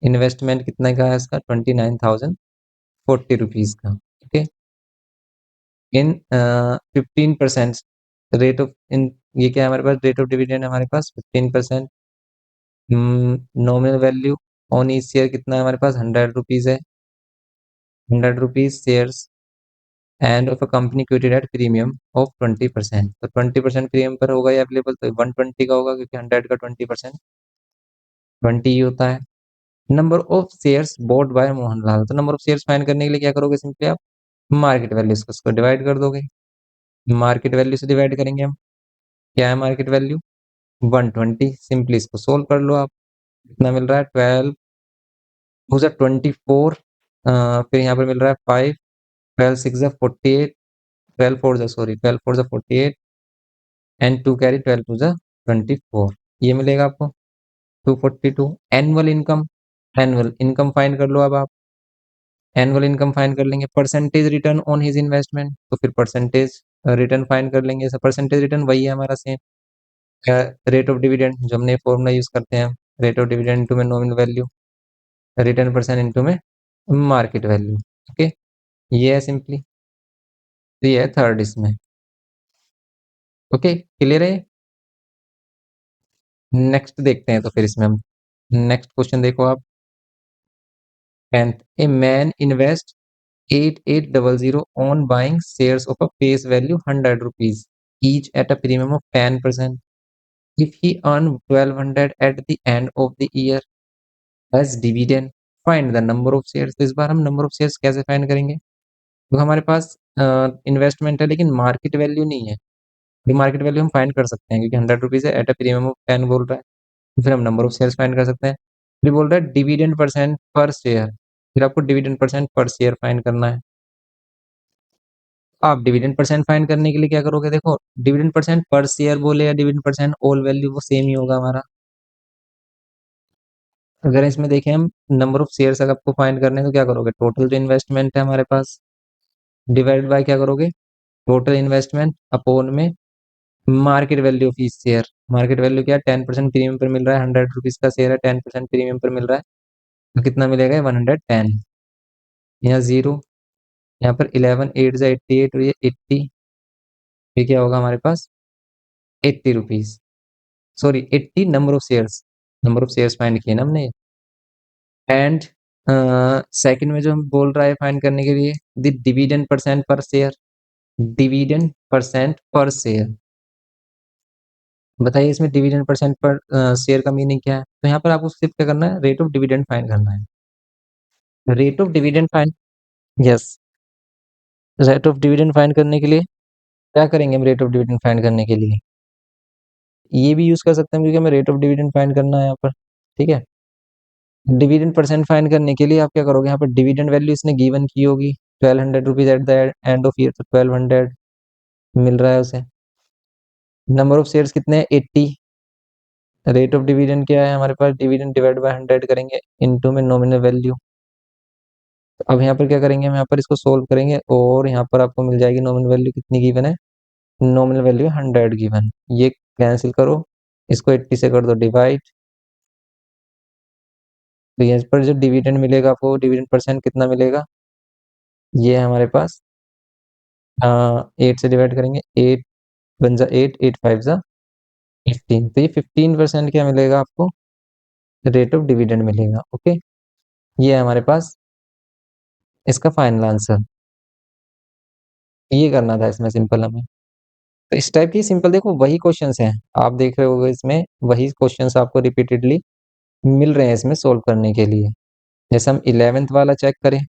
इन्वेस्टमेंट कितने का है इसका, 29,040 रुपीज का। Okay, in 15% rate of in, ये क्या है हमारे पास, रेट ऑफ डिविडेंड हमारे पास 15%, nominal value on each share कितना है हमारे पास, 100 रुपीज है, 100 rupees shares and of a company quoted at premium of 20%, तो 20% प्रीमियम पर होगा ये अवेलेबल, तो 120 का होगा क्योंकि 100 का 20% 20 ही होता है। Number of shares bought by Mohanlal, तो नंबर ऑफ शेयर्स फाइंड करने के लिए क्या करोगे, सिंपली आप मार्केट वैल्यू इसको डिवाइड कर दोगे, मार्केट वैल्यू से डिवाइड करेंगे हम, क्या है मार्केट वैल्यू 120, सिंपली इसको सोल्व कर लो आप, कितना मिल रहा है 12 हो जा 24, फिर यहाँ पर मिल रहा है 5, 12 6 जा 48, 12 4 जा सॉरी 12 4 जा 48 एंड 2 कैरी 12 टू जा 24, ये मिलेगा आपको 242। Annual income, annual income find कर लो अब आप, एनुअल इनकम फाइंड कर लेंगे, percentage return on his investment, तो फिर परसेंटेज रिटर्न फाइंड कर लेंगे, परसेंटेज रिटर्न वही है हमारा सेम, रेट ऑफ डिविडेंड जो हमने फॉर्मूला यूज करते हैं, रेट ऑफ डिविडेंड इनटू में nominal value, return percent into में मार्केट वैल्यू। ओके, ये है सिंपली, तो ये है थर्ड इसमें। ओके, क्लियर है। नेक्स्ट देखते हैं तो फिर इसमें हम, नेक्स्ट क्वेश्चन देखो आप, 10th, A man invest 8800 on buying shares of a face value 100 rupees each at a premium of 10%. If he earn 1200 at the end of the year as dividend, find the number of shares। तो इस बार हम number of shares कैसे find करेंगे, तो हमारे पास investment है लेकिन market value नहीं है, तो मार्केट वैल्यू हम फाइंड कर सकते हैं क्योंकि 100 रुपीज है, एट अ प्रीमियम ऑफ 10 बोल रहा है, तो फिर हम नंबर ऑफ शेयर्स फाइंड कर सकते हैं। फिर बोल रहा है डिविडेंड परसेंट पर शेयर, फिर आपको डिविडेंड परसेंट पर शेयर फाइंड करना है। आप डिविडेंड परसेंट फाइंड करने के लिए क्या करोगे, देखो डिविडेंड परसेंट पर शेयर बोले या डिविडेंड परसेंट ऑल वैल्यू, वो सेम ही होगा हमारा। अगर इसमें देखें हम नंबर ऑफ शेयर्स अगर आपको फाइंड करने हैं तो क्या करोगे, टोटल जो इन्वेस्टमेंट है हमारे पास डिवाइड बाय क्या करोगे, टोटल इन्वेस्टमेंट अपॉन में market value of each share. Market value क्या है, 10% प्रीमियम पर मिल रहा है, 100 रुपीज का शेयर है, 10% प्रीमियम पर मिल रहा है, तो कितना मिलेगा, 110। यहाँ जीरो, यहाँ पर 11 8 जा 88 और ये 80, ये क्या होगा हमारे पास 80 rupees, sorry 80 number of shares, number of shares find किए ना हमने। एंड सेकंड में जो हम बोल रहा है फाइंड करने के लिए द डिविडेंड परसेंट पर शेयर, डिविडेंड परसेंट पर शेयर। बताइए इसमें डिविडेंड परसेंट पर शेयर का मीनिंग क्या है, तो यहाँ पर आपको सिर्फ क्या करना है, रेट ऑफ डिविडेंड फाइंड करना है। Rate of dividend find, yes, rate of dividend find करने के लिए क्या करेंगे हम, रेट ऑफ डिविडेंड फाइंड करने के लिए ये भी यूज कर सकते हैं, क्योंकि हमें रेट ऑफ डिविडेंड फाइंड करना है यहाँ पर, ठीक है। डिविडेंड परसेंट फाइंड करने के लिए आप क्या करोगे, यहाँ पर डिविडेंड वैल्यू इसने गिवन की होगी 1200 rupees at the end of year, तो 1200 मिल रहा है उसे। नंबर ऑफ शेयर्स कितने हैं, 80। रेट ऑफ डिविडेंड क्या है हमारे पास, डिविडेंड डिवाइड बाय 100 करेंगे इनटू में नॉमिनल वैल्यू। अब यहाँ पर क्या करेंगे, हम यहाँ पर इसको सोल्व करेंगे और यहाँ पर आपको मिल जाएगी नॉमिनल वैल्यू कितनी गिवन है, नॉमिनल वैल्यू 100 गिवन। ये कैंसिल करो, इसको 80 से कर दो डिवाइड, तो यहाँ पर जो डिविडेंड मिलेगा आपको, डिविडेंड परसेंट कितना मिलेगा, ये है हमारे पास 8 से डिवाइड करेंगे, 8 बन जा 8, 8 5 जा 15, तो ये 15% क्या मिलेगा आपको, रेट ऑफ डिविडेंड मिलेगा। ओके, ये है हमारे पास इसका फाइनल आंसर। ये करना था इसमें सिंपल हमें, तो इस टाइप की सिंपल देखो वही क्वेश्चंस हैं, आप देख रहे होगे इसमें वही क्वेश्चंस आपको रिपीटेडली मिल रहे हैं इसमें सोल्व करने के लिए। जैसे हम 11th वाला चेक करें,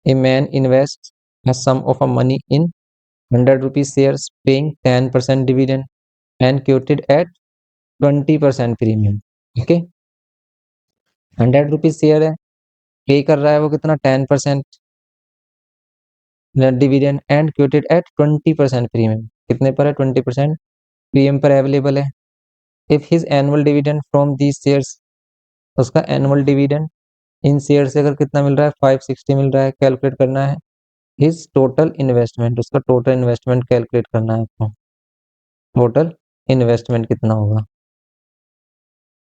ए man invest a sum of a money in 100 rupees shares paying 10% dividend and quoted at 20% premium. Okay, 100 rupees share है, पे कर रहा है वो कितना, 10% डिविडेंड एंड क्योटेड एट 20% प्रीमियम, कितने पर है, 20% प्रीमियम पर अवेलेबल है। If his annual dividend from these shares, उसका एनुअल डिविडेंड इन शेयर से अगर कितना मिल रहा है, 560 मिल रहा है, कैलकुलेट करना है हिज टोटल इन्वेस्टमेंट, उसका टोटल इन्वेस्टमेंट कैलकुलेट करना है आपको, टोटल इन्वेस्टमेंट कितना होगा।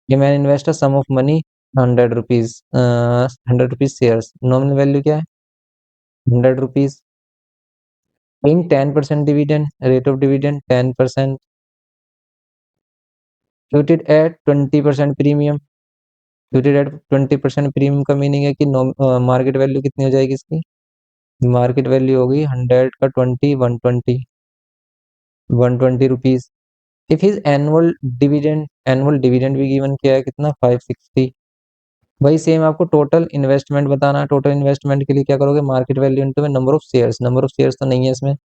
ये man invest a sum of money 100 rupees, 100 rupees shares, nominal value क्या है 100 rupees, paying 10% dividend, rate of dividend 10%, quoted at 20% premium, quoted at 20% premium का मीनिंग है कि मार्केट वैल्यू कितनी हो जाएगी इसकी, मार्केट वैल्यू होगी 100 का 20, 120 rupees. If his annual dividend भी गिवन किया है कितना, 560। वही सेम आपको टोटल इन्वेस्टमेंट बताना है, टोटल इन्वेस्टमेंट के लिए क्या करोगे, मार्केट वैल्यू इनटू में number of shares, number of shares तो नहीं है इसमें,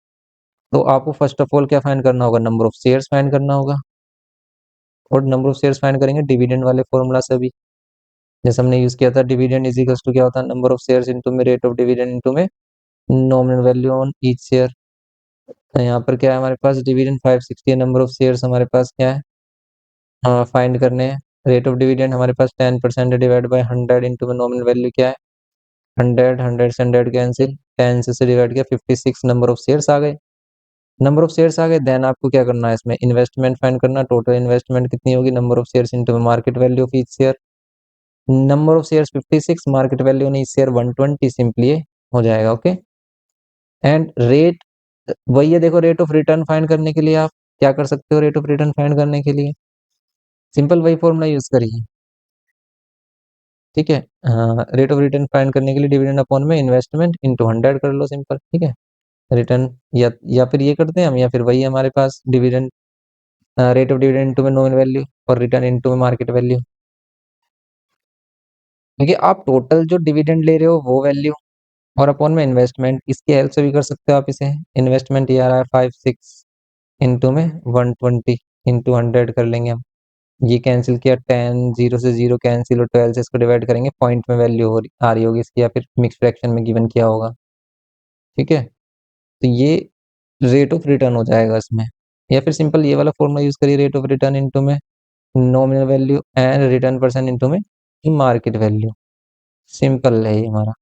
तो आपको फर्स्ट ऑफ ऑल क्या फाइंड करना होगा, नंबर ऑफ शेयर्स फाइंड करना होगा, और नंबर ऑफ शेयर्स फाइंड करेंगे डिविडेंड वाले फॉर्मूला से भी, जैसे हमने यूज किया था, डिविडेंड इज इक्वल्स टू क्या होता है, नंबर ऑफ शेयर्स इनटू में रेट ऑफ डिविडेंड इनटू में nominal value on each share. यहाँ पर क्या है हमारे पास, डिविडेंड 560 है, नंबर ऑफ शेयर्स हमारे पास क्या है, फाइंड करने हैं। रेट ऑफ डिविडेंड हमारे पास 10% डिवाइड बाय 100 इंटू में नॉमिनल वैल्यू क्या है 100, 100 से 100 कैंसिल, 10 से डिवाइड किया 56 नंबर ऑफ शेयर्स आ गए। नंबर ऑफ शेयर्स आ गए, देन आपको क्या करना है इसमें, इन्वेस्टमेंट फाइंड करना, टोटल इन्वेस्टमेंट कितनी होगी, number of shares into market value of each share, number of shares 56, market value on each share 120, simply ये हो जाएगा। ओके, एंड रेट वही है, देखो रेट ऑफ रिटर्न फाइंड करने के लिए आप क्या कर सकते हो, रेट ऑफ रिटर्न फाइंड करने के लिए सिंपल वही फॉर्मूला यूज करिए, ठीक है। रेट ऑफ रिटर्न फाइंड करने के लिए डिविडेंड अपॉन में इन्वेस्टमेंट इंटू 100 कर लो, सिंपल, ठीक है। रिटर्न या फिर ये करते हैं हम, या फिर वही हमारे पास dividend, rate of dividend into में नॉमिनल वैल्यू और रिटर्न इनटू में मार्केट वैल्यू, क्योंकि आप टोटल जो डिविडेंड ले रहे हो वो वैल्यू और अपॉन में इन्वेस्टमेंट, इसकी हेल्प से भी कर सकते हो आप इसे। इन्वेस्टमेंट ये आ रहा है 56 इंटू में 120 इंटू 100 कर लेंगे हम, ये कैंसिल किया 10, 0 से 0 कैंसिल और 12 से इसको डिवाइड करेंगे, पॉइंट में वैल्यू आ रही होगी इसकी, या फिर मिक्स फ्रैक्शन में गिवन किया होगा, ठीक है। तो ये रेट ऑफ रिटर्न हो जाएगा इसमें, या फिर सिंपल ये वाला फॉर्मूला यूज करिए, रेट ऑफ रिटर्न इनटू में nominal value and return percent into में मार्केट वैल्यू। सिंपल है ये हमारा।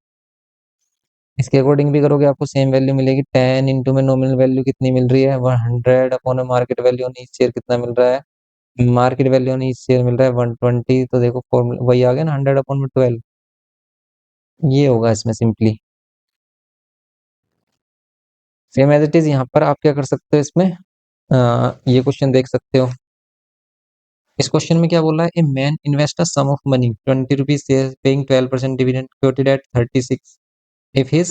इसके अकॉर्डिंग भी करोगे आपको सेम वैल्यू मिलेगी। 10 इंटू में नॉमिनल वैल्यू कितनी मिल रही है 100 upon market value on each share कितना मिल रहा है, market value on each share मिल रहा है 120। तो देखो फॉर्मूला वही आ गया ना, 100 अपॉन में 12, ये होगा इसमें simply. Same as it is यहाँ पर आप क्या कर सकते हो इसमें, ये क्वेश्चन देख सकते हो। इस क्वेश्चन में क्या बोल रहा है, A man invest a sum of money 20 rupees paying 12% dividend quoted at 36 if his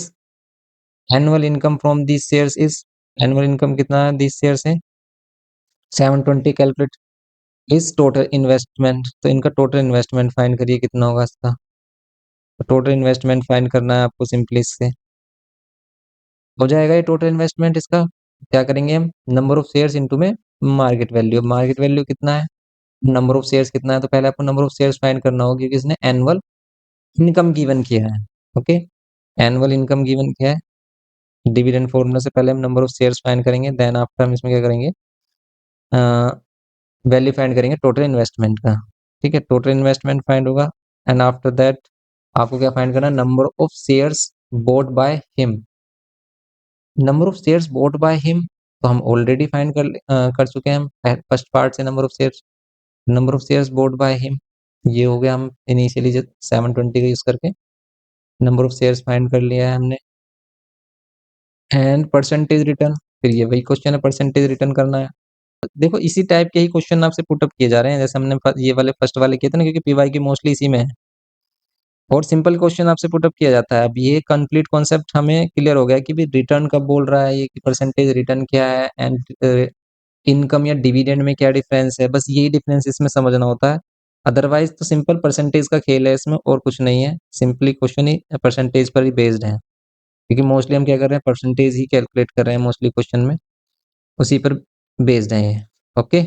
annual income from this shares is, annual income कितना है दिस शेयर्स है 720, कैलकुलेट इज टोटल इन्वेस्टमेंट। तो इनका टोटल इन्वेस्टमेंट फाइंड करिए कितना होगा इसका। तो टोटल इन्वेस्टमेंट फाइंड करना है आपको सिंपली इससे। हो जाएगा ये टोटल इन्वेस्टमेंट इसका। क्या करेंगे हम, नंबर ऑफ शेयर्स इनटू में मार्केट वैल्यू। मार्केट वैल्यू कितना है, नंबर ऑफ शेयर्स कितना है, तो पहले आपको नंबर ऑफ शेयर्स फाइंड करना होगा क्योंकि इसने एनुअल इनकम गिवन किया है। ओके, एनुअल इनकम गिवन किया है। डिविडेंड फॉर्मूला से पहले हम नंबर ऑफ शेयर्स फाइंड करेंगे, देन आफ्टर हम इसमें क्या करेंगे, वैल्यू फाइंड करेंगे टोटल इन्वेस्टमेंट का। ठीक है, टोटल इन्वेस्टमेंट फाइंड होगा एंड आफ्टर दैट आपको क्या फाइंड करना है, number of shares boat by him. Number of shares boat by him तो हम ऑलरेडी फाइंड कर चुके हैं हम फर्स्ट पार्ट से। Number of shares boat by him ये हो गया, हम इनिशियली जो 720 का यूज करके नंबर ऑफ शेयर्स फाइंड कर लिया है हमने। एंड परसेंटेज रिटर्न, फिर ये वही क्वेश्चन है, परसेंटेज रिटर्न करना है। देखो इसी टाइप के ही क्वेश्चन आपसे पुटअप किए जा रहे हैं जैसे हमने ये वाले फर्स्ट वाले किए थे ना, क्योंकि पीवाई की मोस्टली इसी में है। और सिंपल क्वेश्चन आपसे पुटअप किया जाता है। अब ये कंप्लीट कॉन्सेप्ट हमें क्लियर हो गया कि भी रिटर्न कब बोल रहा है ये, कि परसेंटेज रिटर्न क्या है एंड इनकम या डिविडेंड में क्या डिफरेंस है। बस यही डिफरेंस इसमें समझना होता है, अदरवाइज तो सिंपल परसेंटेज का खेल है इसमें, और कुछ नहीं है। सिंपली क्वेश्चन ही परसेंटेज पर ही बेस्ड है, क्योंकि मोस्टली हम क्या कर रहे हैं, परसेंटेज ही कैलकुलेट कर रहे हैं मोस्टली क्वेश्चन में, उसी पर बेस्ड है ये। ओके।